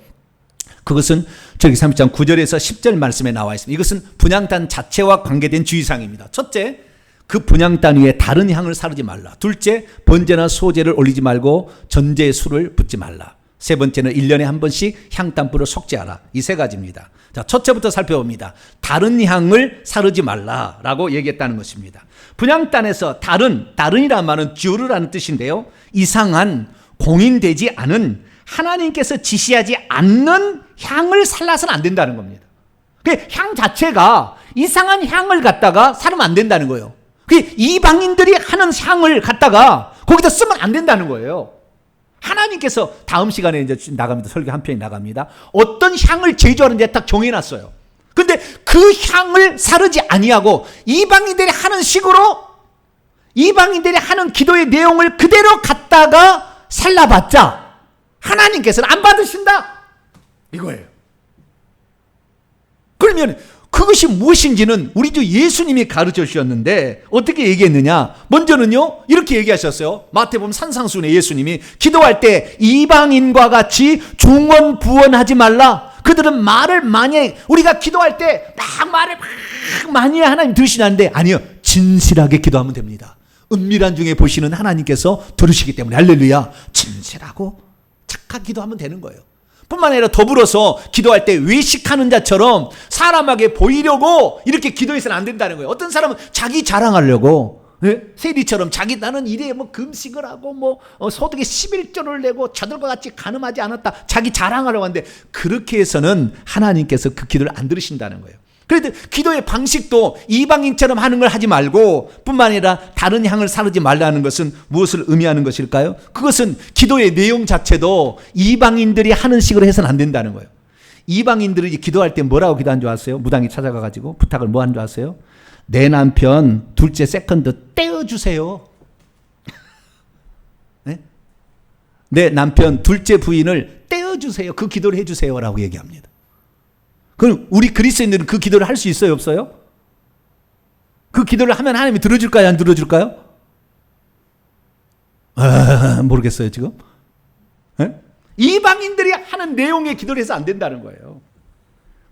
[SPEAKER 1] 그것은 저기 30장 9절에서 10절 말씀에 나와 있습니다. 이것은 분향단 자체와 관계된 주의사항입니다. 첫째, 그 분향단 위에 다른 향을 사르지 말라. 둘째, 번제나 소제를 올리지 말고 전제에 술을 붓지 말라. 세 번째는 1년에 한 번씩 향단불을 속죄하라. 이 세 가지입니다. 자, 첫째부터 살펴봅니다. 다른 향을 사르지 말라라고 얘기했다는 것입니다. 분향단에서 다른이란 말은 듀르라는 뜻인데요. 이상한, 공인되지 않은, 하나님께서 지시하지 않는 향을 살라서는 안 된다는 겁니다. 그 향 자체가 이상한 향을 갖다가 사르면 안 된다는 거예요. 그 이방인들이 하는 향을 갖다가 거기다 쓰면 안 된다는 거예요. 하나님께서 다음 시간에 이제 나갑니다. 설교 한 편이 나갑니다. 어떤 향을 제조하는지 딱 정해놨어요. 근데 그 향을 사르지 아니하고 이방인들이 하는 식으로 이방인들이 하는 기도의 내용을 그대로 갖다가 살라봤자 하나님께서는 안 받으신다 이거예요. 그러면 그것이 무엇인지는 우리 주 예수님이 가르쳐 주셨는데 어떻게 얘기했느냐? 먼저는요 이렇게 얘기하셨어요. 마태복음 산상수훈에 예수님이 기도할 때 이방인과 같이 중언부언하지 말라. 그들은 말을 많이 해. 우리가 기도할 때 막 말을 막 많이 해. 하나님 들으시는데 아니요, 진실하게 기도하면 됩니다. 은밀한 중에 보시는 하나님께서 들으시기 때문에 할렐루야, 진실하고 착하게 기도하면 되는 거예요. 뿐만 아니라 더불어서 기도할 때 외식하는 자처럼 사람에게 보이려고 이렇게 기도해서는 안 된다는 거예요. 어떤 사람은 자기 자랑하려고, 네? 세리처럼 자기 나는 이래 뭐 금식을 하고 뭐 소득의 11조를 내고 저들과 같이 간음하지 않았다, 자기 자랑하려고 하는데 그렇게 해서는 하나님께서 그 기도를 안 들으신다는 거예요. 그래도 기도의 방식도 이방인처럼 하는 걸 하지 말고 뿐만 아니라 다른 향을 사르지 말라는 것은 무엇을 의미하는 것일까요? 그것은 기도의 내용 자체도 이방인들이 하는 식으로 해서는 안 된다는 거예요. 이방인들이 기도할 때 뭐라고 기도한 줄 아세요? 무당이 찾아가가지고 부탁을 뭐 한 줄 아세요? 내 남편 둘째 세컨드 떼어주세요. 네? 내 남편 둘째 부인을 떼어주세요. 그 기도를 해주세요 라고 얘기합니다. 그럼 우리 그리스도인들은 그 기도를 할 수 있어요, 없어요? 그 기도를 하면 하나님이 들어줄까요, 안 들어줄까요? 모르겠어요 지금. 네? 이방인들이 하는 내용의 기도를 해서 안 된다는 거예요.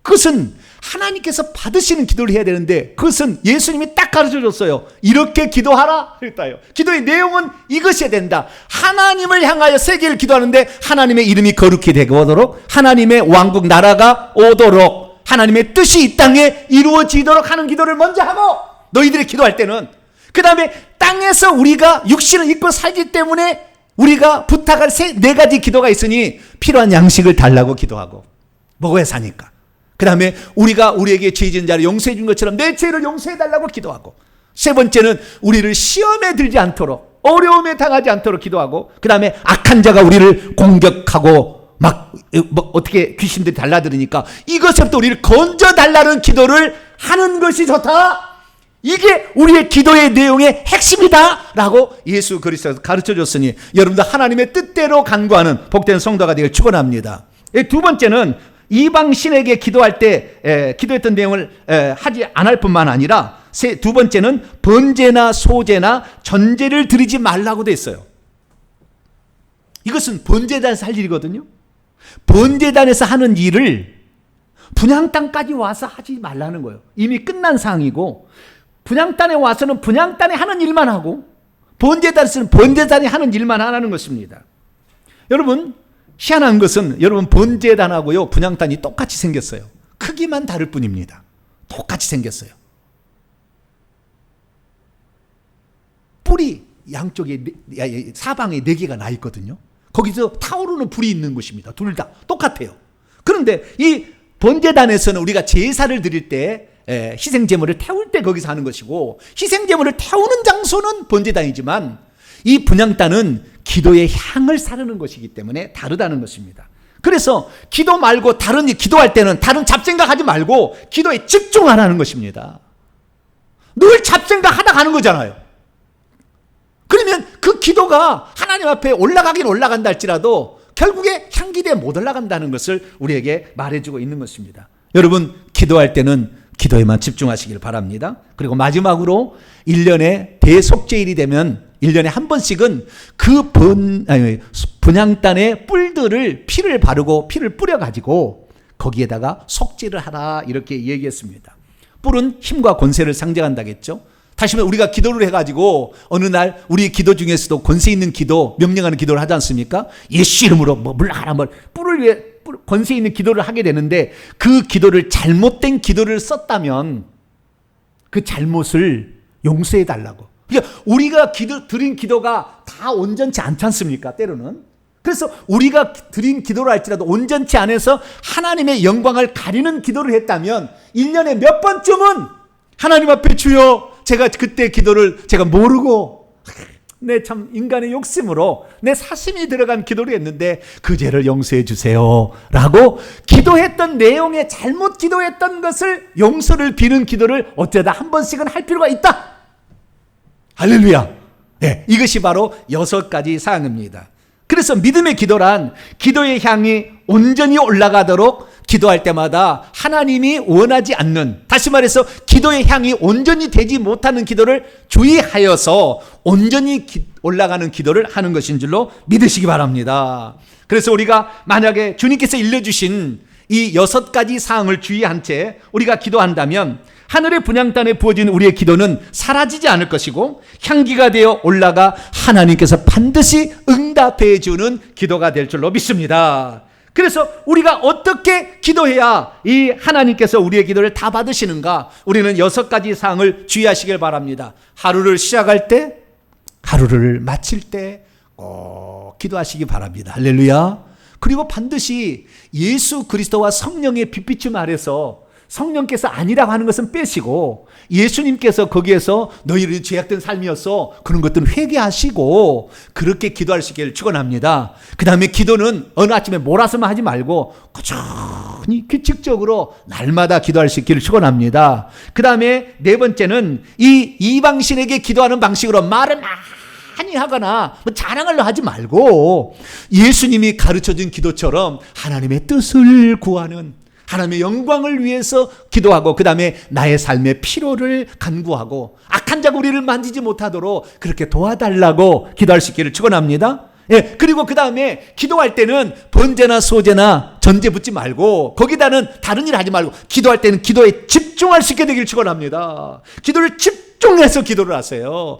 [SPEAKER 1] 그것은 하나님께서 받으시는 기도를 해야 되는데 그것은 예수님이 딱 가르쳐줬어요. 이렇게 기도하라 했다요. 기도의 내용은 이것이어야 된다. 하나님을 향하여 세계를 기도하는데 하나님의 이름이 거룩히 되도록, 하나님의 왕국 나라가 오도록, 하나님의 뜻이 이 땅에 이루어지도록 하는 기도를 먼저 하고, 너희들이 기도할 때는 그 다음에 땅에서 우리가 육신을 입고 살기 때문에 우리가 부탁할 네 가지 기도가 있으니 필요한 양식을 달라고 기도하고, 먹어야 사니까. 그 다음에 우리가 우리에게 죄 지은 자를 용서해 준 것처럼 내 죄를 용서해 달라고 기도하고, 세 번째는 우리를 시험에 들지 않도록, 어려움에 당하지 않도록 기도하고, 그 다음에 악한 자가 우리를 공격하고 막 어떻게 귀신들이 달라들으니까 이것부터 우리를 건져달라는 기도를 하는 것이 좋다. 이게 우리의 기도의 내용의 핵심이다 라고 예수 그리스도가 가르쳐줬으니 여러분도 하나님의 뜻대로 간구하는 복된 성도가 되길 축원합니다. 두 번째는 이방 신에게 기도할 때 기도했던 내용을 하지 않을 뿐만 아니라 두 번째는 번제나 소제나 전제를 드리지 말라고 돼 있어요. 이것은 번제단에서 할 일이거든요. 번제단에서 하는 일을 분향단까지 와서 하지 말라는 거예요. 이미 끝난 사항이고, 분향단에 와서는 분향단에 하는 일만 하고, 번제단에서는 번제단이 하는 일만 하라는 것입니다. 여러분, 희한한 것은 여러분 번제단하고요 분향단이 똑같이 생겼어요. 크기만 다를 뿐입니다. 똑같이 생겼어요. 뿔이 양쪽에 사방에 4개가 나 있거든요. 거기서 타오르는 불이 있는 것입니다. 둘 다 똑같아요. 그런데 이 번제단에서는 우리가 제사를 드릴 때 희생제물을 태울 때 거기서 하는 것이고, 희생제물을 태우는 장소는 번제단이지만 이 분향단은 기도의 향을 사르는 것이기 때문에 다르다는 것입니다. 그래서 기도 말고 다른 일, 기도할 때는 다른 잡생각하지 말고 기도에 집중하라는 것입니다. 늘 잡생각하다 가는 거잖아요. 그러면 그 기도가 하나님 앞에 올라가긴 올라간다 할지라도 결국에 향기대에 못 올라간다는 것을 우리에게 말해주고 있는 것입니다. 여러분, 기도할 때는 기도에만 집중하시길 바랍니다. 그리고 마지막으로 1년에 대속죄일이 되면 1년에 한 번씩은 그 분향단의 뿔들을 피를 바르고 피를 뿌려가지고 거기에다가 속죄를 하라 이렇게 얘기했습니다. 뿔은 힘과 권세를 상징한다겠죠. 다시 말해 우리가 기도를 해가지고 어느 날 우리 기도 중에서도 권세 있는 기도, 명령하는 기도를 하지 않습니까? 예수 이름으로 물러가라, 뿔을 위해 권세 있는 기도를 하게 되는데 그 기도를 잘못된 기도를 썼다면 그 잘못을 용서해 달라고. 그러니까 우리가 드린 기도가 다 온전치 않지 않습니까? 때로는. 그래서 우리가 드린 기도를 할지라도 온전치 않아서 하나님의 영광을 가리는 기도를 했다면 1년에 몇 번쯤은 하나님 앞에 주여 제가 그때 기도를 제가 모르고 내 참 인간의 욕심으로 내 사심이 들어간 기도를 했는데 그 죄를 용서해 주세요 라고 기도했던 내용에 잘못 기도했던 것을 용서를 비는 기도를 어쩌다 한 번씩은 할 필요가 있다. 할렐루야. 네, 이것이 바로 6가지 사항입니다. 그래서 믿음의 기도란 기도의 향이 온전히 올라가도록 기도할 때마다 하나님이 원하지 않는, 다시 말해서 기도의 향이 온전히 되지 못하는 기도를 주의하여서 온전히 올라가는 기도를 하는 것인 줄로 믿으시기 바랍니다. 그래서 우리가 만약에 주님께서 일러주신 이 6가지 사항을 주의한 채 우리가 기도한다면 하늘의 분향단에 부어진 우리의 기도는 사라지지 않을 것이고 향기가 되어 올라가 하나님께서 반드시 응답해 주는 기도가 될 줄로 믿습니다. 그래서 우리가 어떻게 기도해야 이 하나님께서 우리의 기도를 다 받으시는가? 우리는 6가지 사항을 주의하시길 바랍니다. 하루를 시작할 때, 하루를 마칠 때 꼭 기도하시기 바랍니다. 할렐루야. 그리고 반드시 예수 그리스도와 성령의 빛비춤 아래서 성령께서 아니라고 하는 것은 빼시고 예수님께서 거기에서 너희들이 죄악된 삶이었어 그런 것들은 회개하시고 그렇게 기도할 수 있기를 축원합니다. 그 다음에 기도는 어느 아침에 몰아서만 하지 말고 꾸준히 규칙적으로 날마다 기도할 수 있기를 축원합니다. 그 다음에 4번째는 이 이방신에게 기도하는 방식으로 말을 많이 하거나 자랑을 하지 말고 예수님이 가르쳐준 기도처럼 하나님의 뜻을 구하는, 하나님의 영광을 위해서 기도하고 그 다음에 나의 삶의 피로를 간구하고 악한 자가 우리를 만지지 못하도록 그렇게 도와달라고 기도할 수 있기를 축원합니다. 예, 그리고 그 다음에 기도할 때는 번제나 소제나 전제 붙지 말고 거기다는 다른 일 하지 말고 기도할 때는 기도에 집중할 수 있게 되기를 축원합니다. 기도를 집중해서 기도를 하세요.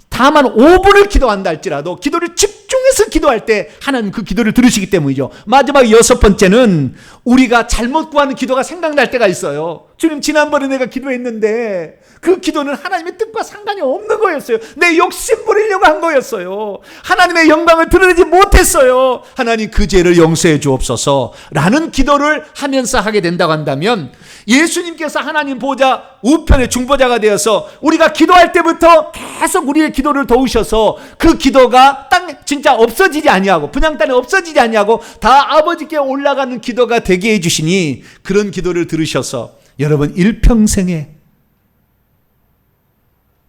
[SPEAKER 1] 다만 5분을 기도한다 할지라도 기도를 집중해서 기도할 때 하나님 그 기도를 들으시기 때문이죠. 마지막 6번째는 우리가 잘못 구하는 기도가 생각날 때가 있어요. 주님, 지난번에 내가 기도했는데 그 기도는 하나님의 뜻과 상관이 없는 거였어요. 내 욕심 부리려고 한 거였어요. 하나님의 영광을 드러내지 못했어요. 하나님 그 죄를 용서해 주옵소서 라는 기도를 하면서 하게 된다고 한다면 예수님께서 하나님 보좌 우편의 중보자가 되어서 우리가 기도할 때부터 계속 우리의 기도를 도우셔서 그 기도가 땅 진짜 없어지지 아니하고 분향단에 없어지지 아니하고 다 아버지께 올라가는 기도가 되게 해주시니 그런 기도를 들으셔서 여러분 일평생에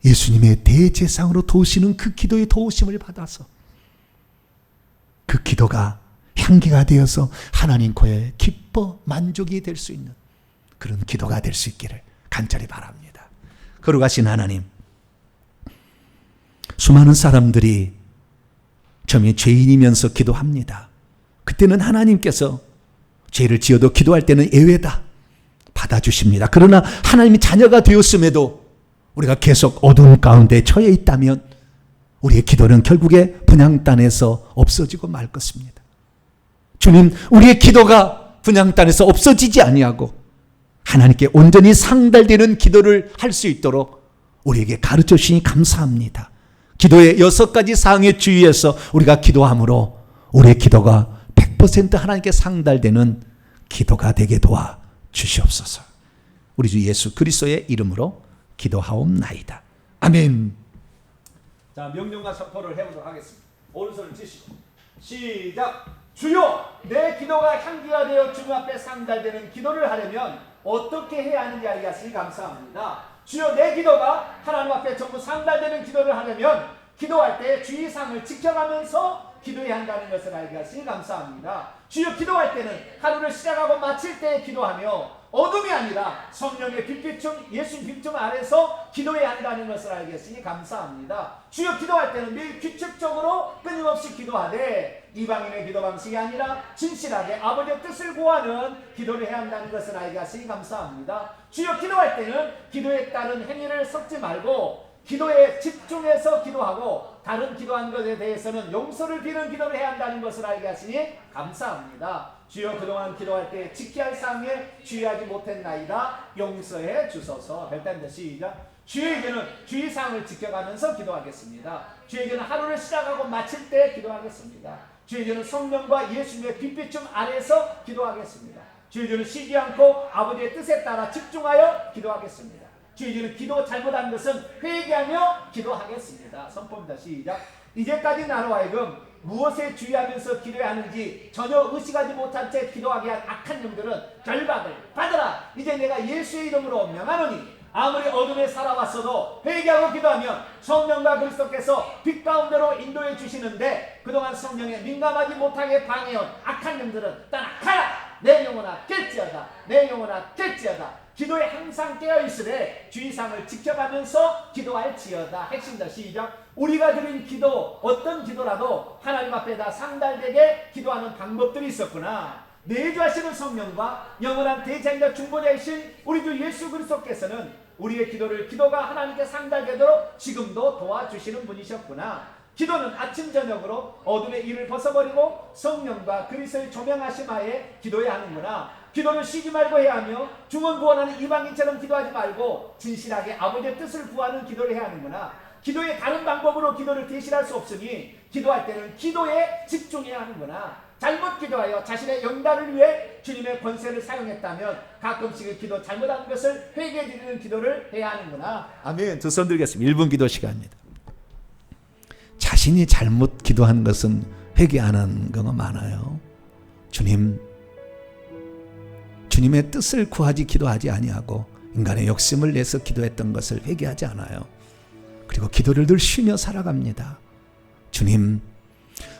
[SPEAKER 1] 예수님의 대제사장으로 도우시는 그 기도의 도우심을 받아서 그 기도가 향기가 되어서 하나님 코에 기뻐 만족이 될 수 있는 그런 기도가 될 수 있기를 간절히 바랍니다. 거룩하신 하나님, 수많은 사람들이 처음에 죄인이면서 기도합니다. 그때는 하나님께서 죄를 지어도 기도할 때는 예외다 받아주십니다. 그러나 하나님이 자녀가 되었음에도 우리가 계속 어두운 가운데 처해 있다면 우리의 기도는 결국에 분향단에서 없어지고 말 것입니다. 주님, 우리의 기도가 분향단에서 없어지지 아니하고 하나님께 온전히 상달되는 기도를 할 수 있도록 우리에게 가르쳐 주시니 감사합니다. 기도의 6가지 사항에 주의해서 우리가 기도함으로 우리의 기도가 100% 하나님께 상달되는 기도가 되게 도와 주시옵소서. 우리 주 예수 그리스도의 이름으로 기도하옵나이다. 아멘. 자, 명령과 선포를 해보도록 하겠습니다. 오른손을 드시고 시작. 주여, 내 기도가 향기가 되어 주님 앞에 상달되는 기도를 하려면 어떻게 해야 하는지 알게 하시니 감사합니다. 주여, 내 기도가 하나님 앞에 전부 상달되는 기도를 하려면 기도할 때 주의사항을 지켜가면서 기도해야 한다는 것을 알게 하시니 감사합니다. 주여, 기도할 때는 하루를 시작하고 마칠 때 기도하며 어둠이 아니라 성령의 빛비춤, 예수님 빛비춤 아래서 기도해야 한다는 것을 알겠으니 감사합니다. 주여 기도할 때는 매일 규칙적으로 끊임없이 기도하되 이방인의 기도 방식이 아니라 진실하게 아버지의 뜻을 구하는 기도를 해야 한다는 것을 알겠으니 감사합니다. 주여 기도할 때는 기도에 따른 행위를 섞지 말고 기도에 집중해서 기도하고 다른 기도한 것에 대해서는 용서를 비는 기도를 해야 한다는 것을 알게 하시니 감사합니다. 주여 그동안 기도할 때 지켜야 할 사항에 주의하지 못했나이다 용서해 주소서. 별단대 시작. 주에게는 주의사항을 지켜가면서 기도하겠습니다. 주에게는 하루를 시작하고 마칠 때 기도하겠습니다. 주에게는 성령과 예수님의 빛비춤 아래서 기도하겠습니다. 주에게는 쉬지 않고 아버지의 뜻에 따라 집중하여 기도하겠습니다. 주에게는 기도 잘못한 것은 회개하며 기도하겠습니다. 선포입니다. 시작. 이제까지 나로 하여금 무엇에 주의하면서 기도해야 하는지 전혀 의식하지 못한 채 기도하게 한 악한 영들은 결박을 받으라. 이제 내가 예수의 이름으로 명하노니 아무리 어둠에 살아왔어도 회개하고 기도하면 성령과 그리스도께서 빛 가운데로 인도해 주시는데 그동안 성령에 민감하지 못하게 방해한 악한 영들은 떠나가라. 내 영혼아 깰지어다. 내 영혼아 깰지어다. 기도에 항상 깨어있으되 주의사항을 지켜가면서 기도할지어다. 핵심다. 시작. 우리가 드린 기도 어떤 기도라도 하나님 앞에다 상달되게 기도하는 방법들이 있었구나. 내주하시는 성령과 영원한 대장자 중보자이신 우리 주 예수 그리스도께서는 우리의 기도가 하나님께 상달되도록 지금도 도와주시는 분이셨구나. 기도는 아침 저녁으로 어둠의 일을 벗어버리고 성령과 그리스도의 조명하심 하에 기도해야 하는구나. 기도는 쉬지 말고 해야 하며 중언부언하는 이방인처럼 기도하지 말고 진실하게 아버지의 뜻을 구하는 기도를 해야 하는구나. 기도의 다른 방법으로 기도를 대신할 수 없으니 기도할 때는 기도에 집중해야 하는구나. 잘못 기도하여 자신의 영달을 위해 주님의 권세를 사용했다면 가끔씩은 기도 잘못한 것을 회개해드리는 기도를 해야 하는구나. 아멘. 두 손 들겠습니다. 1분 기도 시간입니다. 자신이 잘못 기도한 것은 회개 안 하는 경우가 많아요. 주님의 뜻을 구하지 기도하지 아니하고 인간의 욕심을 내서 기도했던 것을 회개하지 않아요. 그리고 기도를 늘 쉬며 살아갑니다. 주님,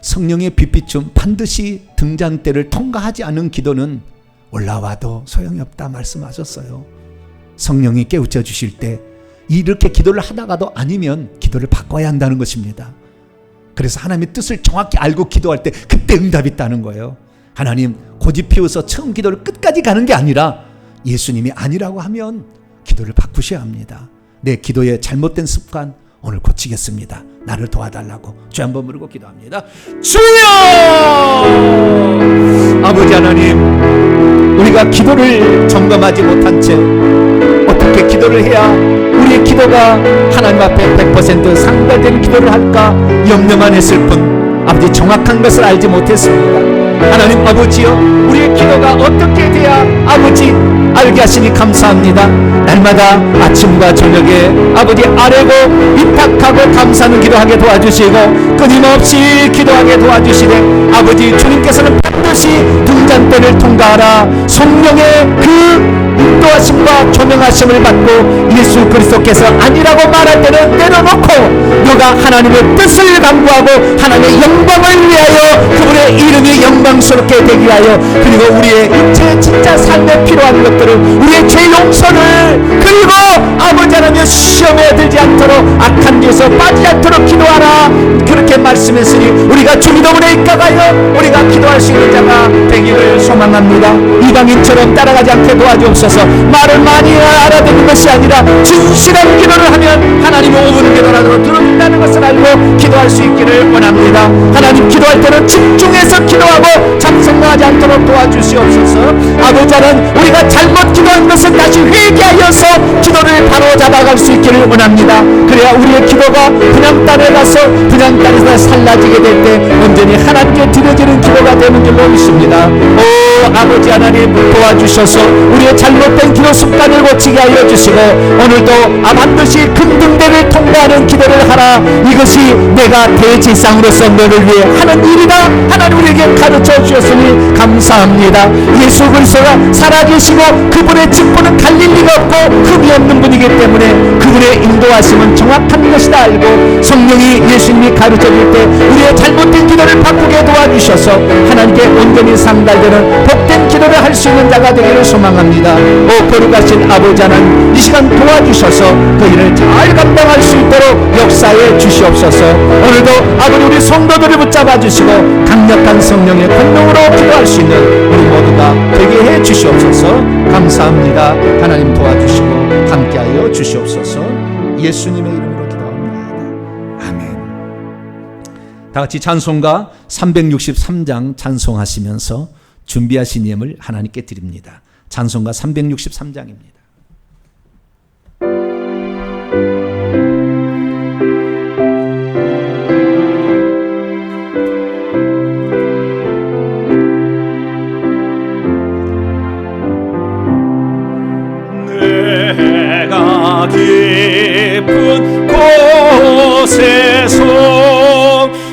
[SPEAKER 1] 성령의 빛비춤 반드시 등잔대를 통과하지 않은 기도는 올라와도 소용이 없다 말씀하셨어요. 성령이 깨우쳐 주실 때 이렇게 기도를 하다가도 아니면 기도를 바꿔야 한다는 것입니다. 그래서 하나님의 뜻을 정확히 알고 기도할 때 그때 응답이 있다는 거예요. 하나님 고집 피워서 처음 기도를 끝까지 가는 게 아니라 예수님이 아니라고 하면 기도를 바꾸셔야 합니다. 내 기도의 잘못된 습관 오늘 고치겠습니다. 나를 도와달라고 주 한번 부르고 기도합니다. 주여! 아버지 하나님, 우리가 기도를 점검하지 못한 채 어떻게 기도를 해야 우리의 기도가 하나님 앞에 100% 상달되는 기도를 할까 염려만 했을 뿐 아버지 정확한 것을 알지 못했습니다. 하나님 아버지여, 우리의 기도가 어떻게 돼야 아버지 알게 하시니 감사합니다. 날마다 아침과 저녁에 아버지 아뢰고 위탁하고 감사하는 기도하게 도와주시고 끊임없이 기도하게 도와주시되 아버지 주님께서는 반드시 등잔대를 통과하라. 성령의 그 인도하심과 조명하심을 받고 예수 그리스도께서 아니라고 말할 때는 내려놓고 너가 하나님의 뜻을 강구하고 하나님의 영광을 위하여 그분의 이름이 영광스럽게 되기 위하여 그리고 우리의 육체의 진짜 삶에 필요한 것들을 우리의 죄 용서를 그리고 아버지 하나님 시험에 들지 않도록 악한 데서 빠지지 않도록 기도하라. 그렇게 말씀했으니 우리가 주 믿음으로 입각하여 우리가 기도할 수 있는 자가 되기를 소망합니다. 이방인처럼 따라가지 않게 도와주옵소서. 말을 많이 알아듣는 것이 아니라 진실한 기도를 하면 하나님의 5분 기도라도 들어준다는 것을 알고 기도할 수 있기를 원합니다. 하나님 기도할 때는 집중해서 기도하고 잡생각하지 않도록 도와주시옵소서. 아버지 하나님, 우리가 잘못 기도한 것을 다시 회개하여서 기도를 바로 잡아갈 수 있기를 원합니다. 그래야 우리의 기도가 분향단에 가서 분향단에서 살라지게 될 때 온전히 하나님께 드려지는 기도가 되는 줄로 믿습니다. 오 아버지 하나님, 도와주셔서 우리의 잘못된 기도 습관을 고치게 하여 주시고 오늘도 반드시 금등대를 통과하는 기도를 하라. 이것이 내가 대제사장으로서 너를 위해 하는 일이다. 하나님 우리에게 가르쳐 주셨으니 감사합니다. 예수 그리스도가 살아계시고 그분의 직분은 갈릴 리가 없고 흠이 없는 분이기 때문에 그분의 인도하심은 정확한 것이다 알고 성령이 예수님이 가르쳐 줄 때 우리의 잘못된 기도를 기도를 바꾸게 도와주셔서 하나님께 온전히 상달되는 복된 기도를 할 수 있는 자가 되기를 소망합니다. 오 거룩하신 아버지 하나님, 이 시간 도와주셔서 그 일을 잘 감당할 수 있도록 역사해 주시옵소서. 오늘도 아버지 우리 성도들을 붙잡아 주시고 강력한 성령의 권능으로 기도할 수 있는 우리 모두가 되게 해 주시옵소서. 감사합니다. 하나님 도와주시고 함께하여 주시옵소서. 예수님의 이름으로 기도합니다. 아멘. 다 같이 찬송가 363장 찬송하시면서 준비하신 예물 하나님께 드립니다. 찬송가 363장입니다.
[SPEAKER 2] 내가 깊은 곳에서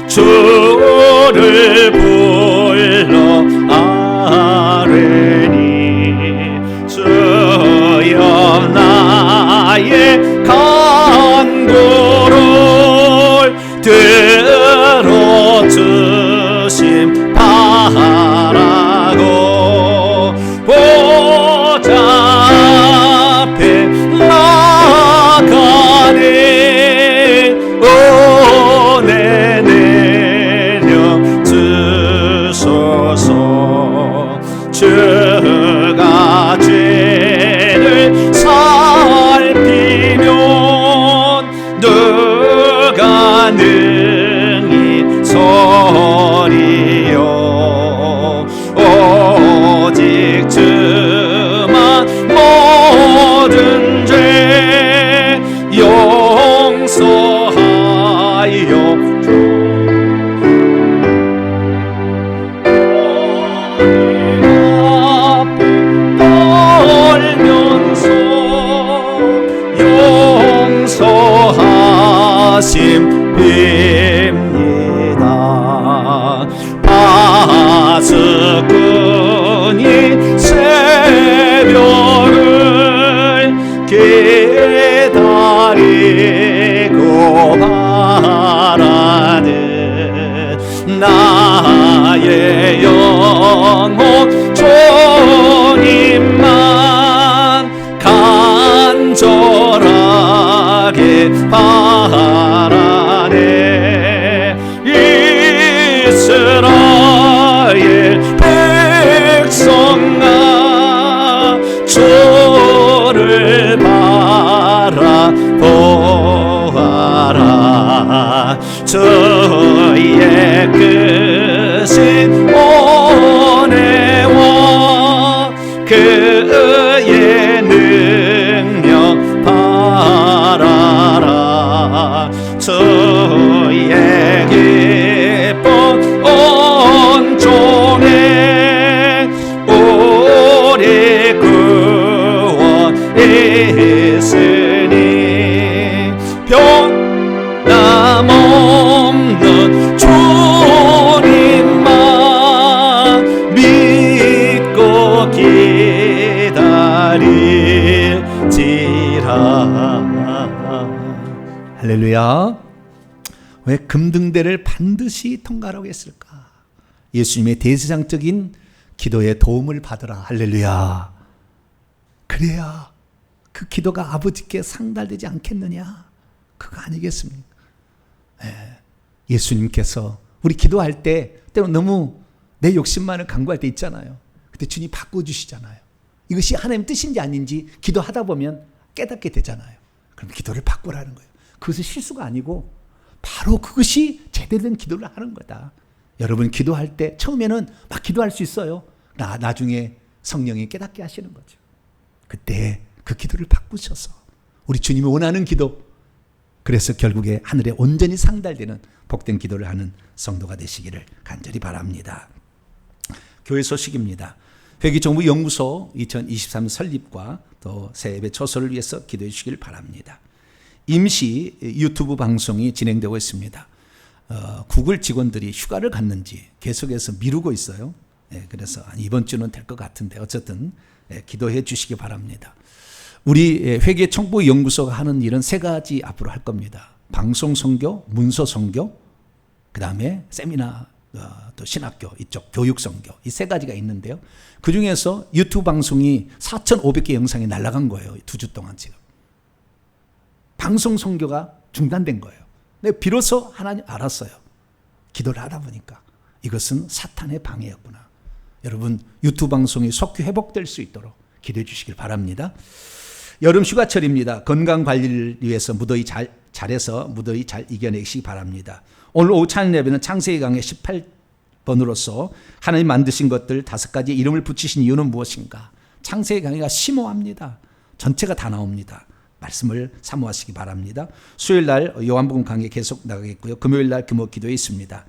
[SPEAKER 2] 주를 불러 아뢰니 주여 나의 간구를 들어주심 바라고 보좌 앞에 나가네. 은혜 내려 주소서. 주가 죄를 살피면 누가 능히 서리요. 오직 주만 모든 죄 용서하여 용서하심 빕니다. 파수꾼이 새벽을 기다리고 바라듯 나의 영혼 주님만 간절하게 바라네. 이스라엘 백성아 주를 바라보아라. 주의 크신 은혜와 그의 능력 바라라. 주의 기쁜 온종에 우리 구원 있으니 변함없는 주님만 믿고 기다릴지라.
[SPEAKER 1] 할렐루야. 왜 금등대를 반드시 통과하라고 했을까? 예수님의 대세상적인 기도의 도움을 받으라. 할렐루야. 그래야 그 기도가 아버지께 상달되지 않겠느냐? 그거 아니겠습니까? 예수님께서 우리 기도할 때 때로 너무 내 욕심만을 간구할 때 있잖아요. 그때 주님 바꿔주시잖아요. 이것이 하나님 뜻인지 아닌지 기도하다 보면 깨닫게 되잖아요. 그럼 기도를 바꾸라는 거예요. 그것은 실수가 아니고 바로 그것이 제대로 된 기도를 하는 거다. 여러분 기도할 때 처음에는 막 기도할 수 있어요. 나중에 성령이 깨닫게 하시는 거죠. 그때 그 기도를 바꾸셔서 우리 주님이 원하는 기도, 그래서 결국에 하늘에 온전히 상달되는 복된 기도를 하는 성도가 되시기를 간절히 바랍니다. 교회 소식입니다. 회기정부연구소 2023 설립과 또 새예배 초소를 위해서 기도해 주시길 바랍니다. 임시 유튜브 방송이 진행되고 있습니다. 구글 직원들이 휴가를 갔는지 계속해서 미루고 있어요. 그래서 이번 주는 될 것 같은데 어쨌든 기도해 주시기 바랍니다. 우리 회계청부연구소가 하는 일은 세 가지 앞으로 할 겁니다. 방송 선교, 문서 선교, 그 다음에 세미나 또 신학교 이쪽 교육선교 이 세 가지가 있는데요. 그 중에서 유튜브 방송이 4,500개 영상이 날아간 거예요. 2주 동안 지금. 방송 선교가 중단된 거예요. 근데 비로소 하나님 알았어요. 기도를 하다 보니까 이것은 사탄의 방해였구나. 여러분 유튜브 방송이 속히 회복될 수 있도록 기도해 주시길 바랍니다. 여름 휴가철입니다. 건강 관리를 위해서 무더위 잘해서 무더위 잘 이겨내시기 바랍니다. 오늘 오후 찬양 예배는 창세기 강의 18번으로서 하나님 만드신 것들 5가지 이름을 붙이신 이유는 무엇인가? 창세기 강의가 심오합니다. 전체가 다 나옵니다. 말씀을 사모하시기 바랍니다. 수요일 날 요한복음 강의 계속 나가겠고요. 금요일 날 금요 기도에 있습니다.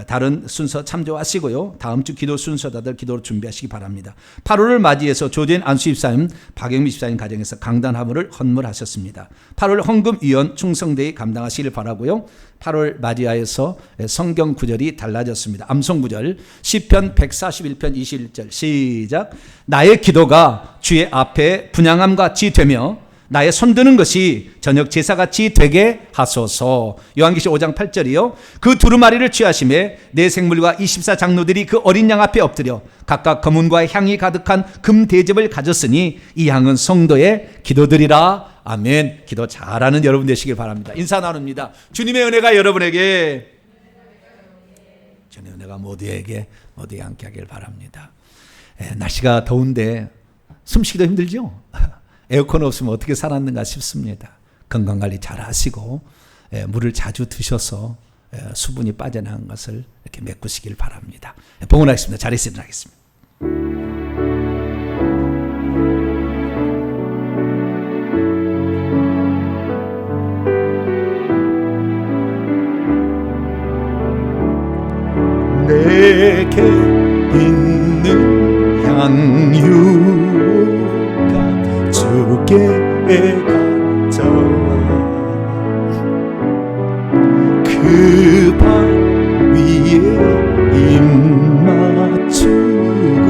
[SPEAKER 1] 다른 순서 참조하시고요. 다음 주 기도 순서다들 기도로 준비하시기 바랍니다. 8월을 맞이해서 조재인 안수 집사님, 박영미 집사님 가정에서 강단 화물을 헌물하셨습니다. 8월 헌금위원 충성되이 감당하시길 바라고요. 8월 맞이하여서 성경 구절이 달라졌습니다. 암송 구절 시편 141편 21절 시작. 나의 기도가 주의 앞에 분향함 같이 되며 나의 손드는 것이 저녁 제사같이 되게 하소서. 요한계시록 5장 8절이요. 그 두루마리를 취하심에 내 생물과 24장로들이 그 어린 양 앞에 엎드려 각각 검은과 향이 가득한 금 대접을 가졌으니 이 향은 성도의 기도들이라. 아멘. 기도 잘하는 여러분 되시길 바랍니다. 인사 나눕니다. 주님의 은혜가 여러분에게, 주님의 은혜가 모두에게 함께 하길 바랍니다. 날씨가 더운데 숨쉬기도 힘들죠? 에어컨 없으면 어떻게 살았는가 싶습니다. 건강관리 잘 하시고 물을 자주 드셔서 수분이 빠져나간 것을 이렇게 메꾸시길 바랍니다. 봉헌하겠습니다. 자리에서 일어나겠습니다.
[SPEAKER 2] 내게 있는 향유가 주께 가져와 그 발 위에 입 맞추고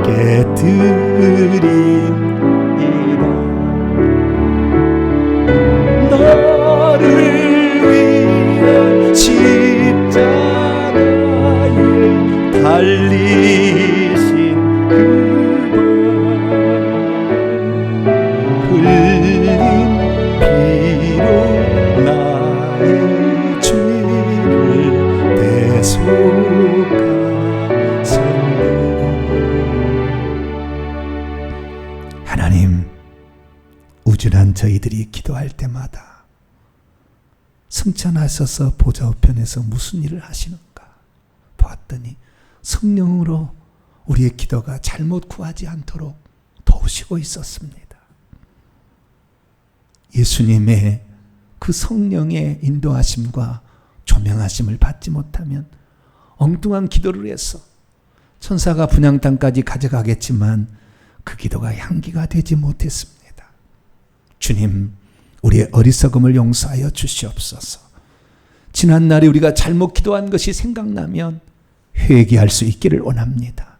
[SPEAKER 2] 깨뜨리리라. 나를 위해 십자가에 달리신 그분 흘린 피로 나의 죄를 대속하셨네.
[SPEAKER 1] 하나님, 우준한 저희들이 기도할 때마다 승천하셔서 보좌 우편에서 무슨 일을 하시는가 보았더니 성령으로 우리의 기도가 잘못 구하지 않도록 도우시고 있었습니다. 예수님의 그 성령의 인도하심과 조명하심을 받지 못하면 엉뚱한 기도를 해서 천사가 분향단까지 가져가겠지만 그 기도가 향기가 되지 못했습니다. 주님, 우리의 어리석음을 용서하여 주시옵소서. 지난날에 우리가 잘못 기도한 것이 생각나면 회개할 수 있기를 원합니다.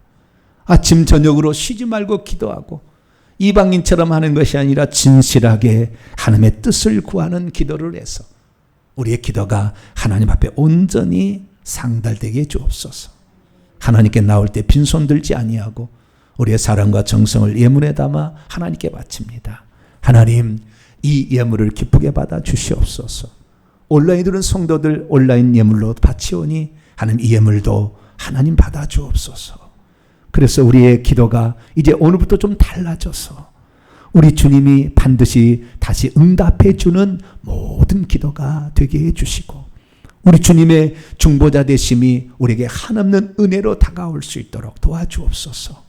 [SPEAKER 1] 아침 저녁으로 쉬지 말고 기도하고 이방인처럼 하는 것이 아니라 진실하게 하나님의 뜻을 구하는 기도를 해서 우리의 기도가 하나님 앞에 온전히 상달되게 해 주옵소서. 하나님께 나올 때 빈손 들지 아니하고 우리의 사랑과 정성을 예물에 담아 하나님께 바칩니다. 하나님, 이 예물을 기쁘게 받아 주시옵소서. 온라인에 들은 성도들 온라인 예물로 바치오니 하나님 이 예물도 하나님 받아 주옵소서. 그래서 우리의 기도가 이제 오늘부터 좀 달라져서 우리 주님이 반드시 다시 응답해 주는 모든 기도가 되게 해 주시고 우리 주님의 중보자 되심이 우리에게 한없는 은혜로 다가올 수 있도록 도와주옵소서.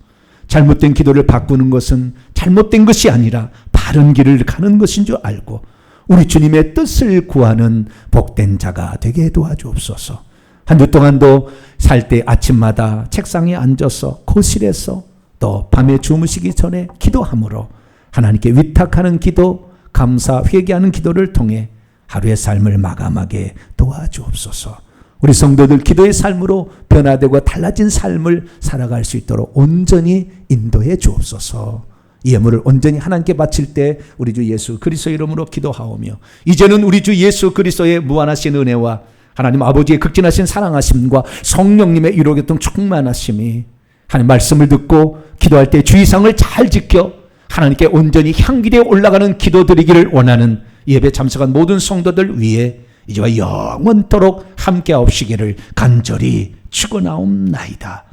[SPEAKER 1] 잘못된 기도를 바꾸는 것은 잘못된 것이 아니라 바른 길을 가는 것인 줄 알고 우리 주님의 뜻을 구하는 복된 자가 되게 도와주옵소서. 한 주 동안도 살 때 아침마다 책상에 앉아서 거실에서 또 밤에 주무시기 전에 기도함으로 하나님께 위탁하는 기도, 감사, 회개하는 기도를 통해 하루의 삶을 마감하게 도와주옵소서. 우리 성도들 기도의 삶으로 변화되고 달라진 삶을 살아갈 수 있도록 온전히 인도해 주옵소서. 이 예물을 온전히 하나님께 바칠 때 우리 주 예수 그리스도 이름으로 기도하오며 이제는 우리 주 예수 그리스도의 무한하신 은혜와 하나님 아버지의 극진하신 사랑하심과 성령님의 위로교통 충만하심이 하나님 말씀을 듣고 기도할 때 주의사항을 잘 지켜 하나님께 온전히 향기되어 올라가는 기도드리기를 원하는 예배 참석한 모든 성도들 위해 이제와 영원토록 함께하옵시기를 간절히 축원하옵나이다.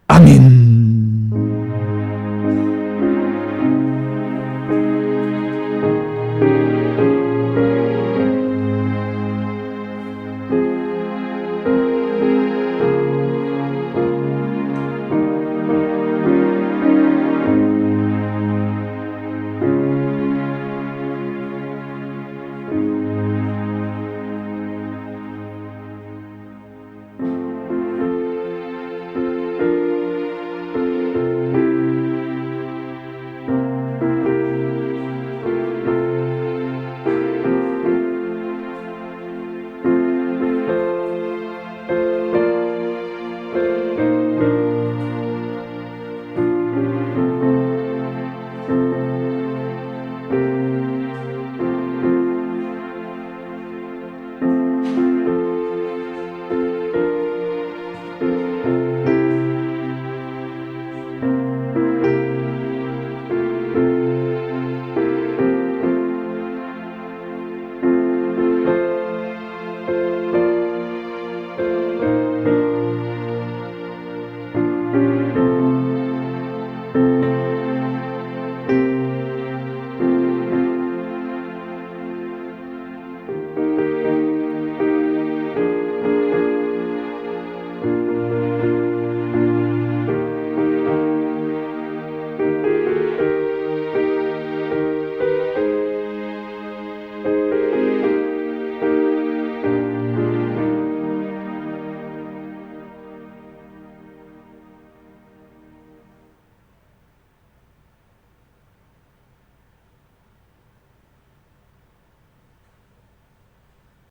[SPEAKER 1] 아멘.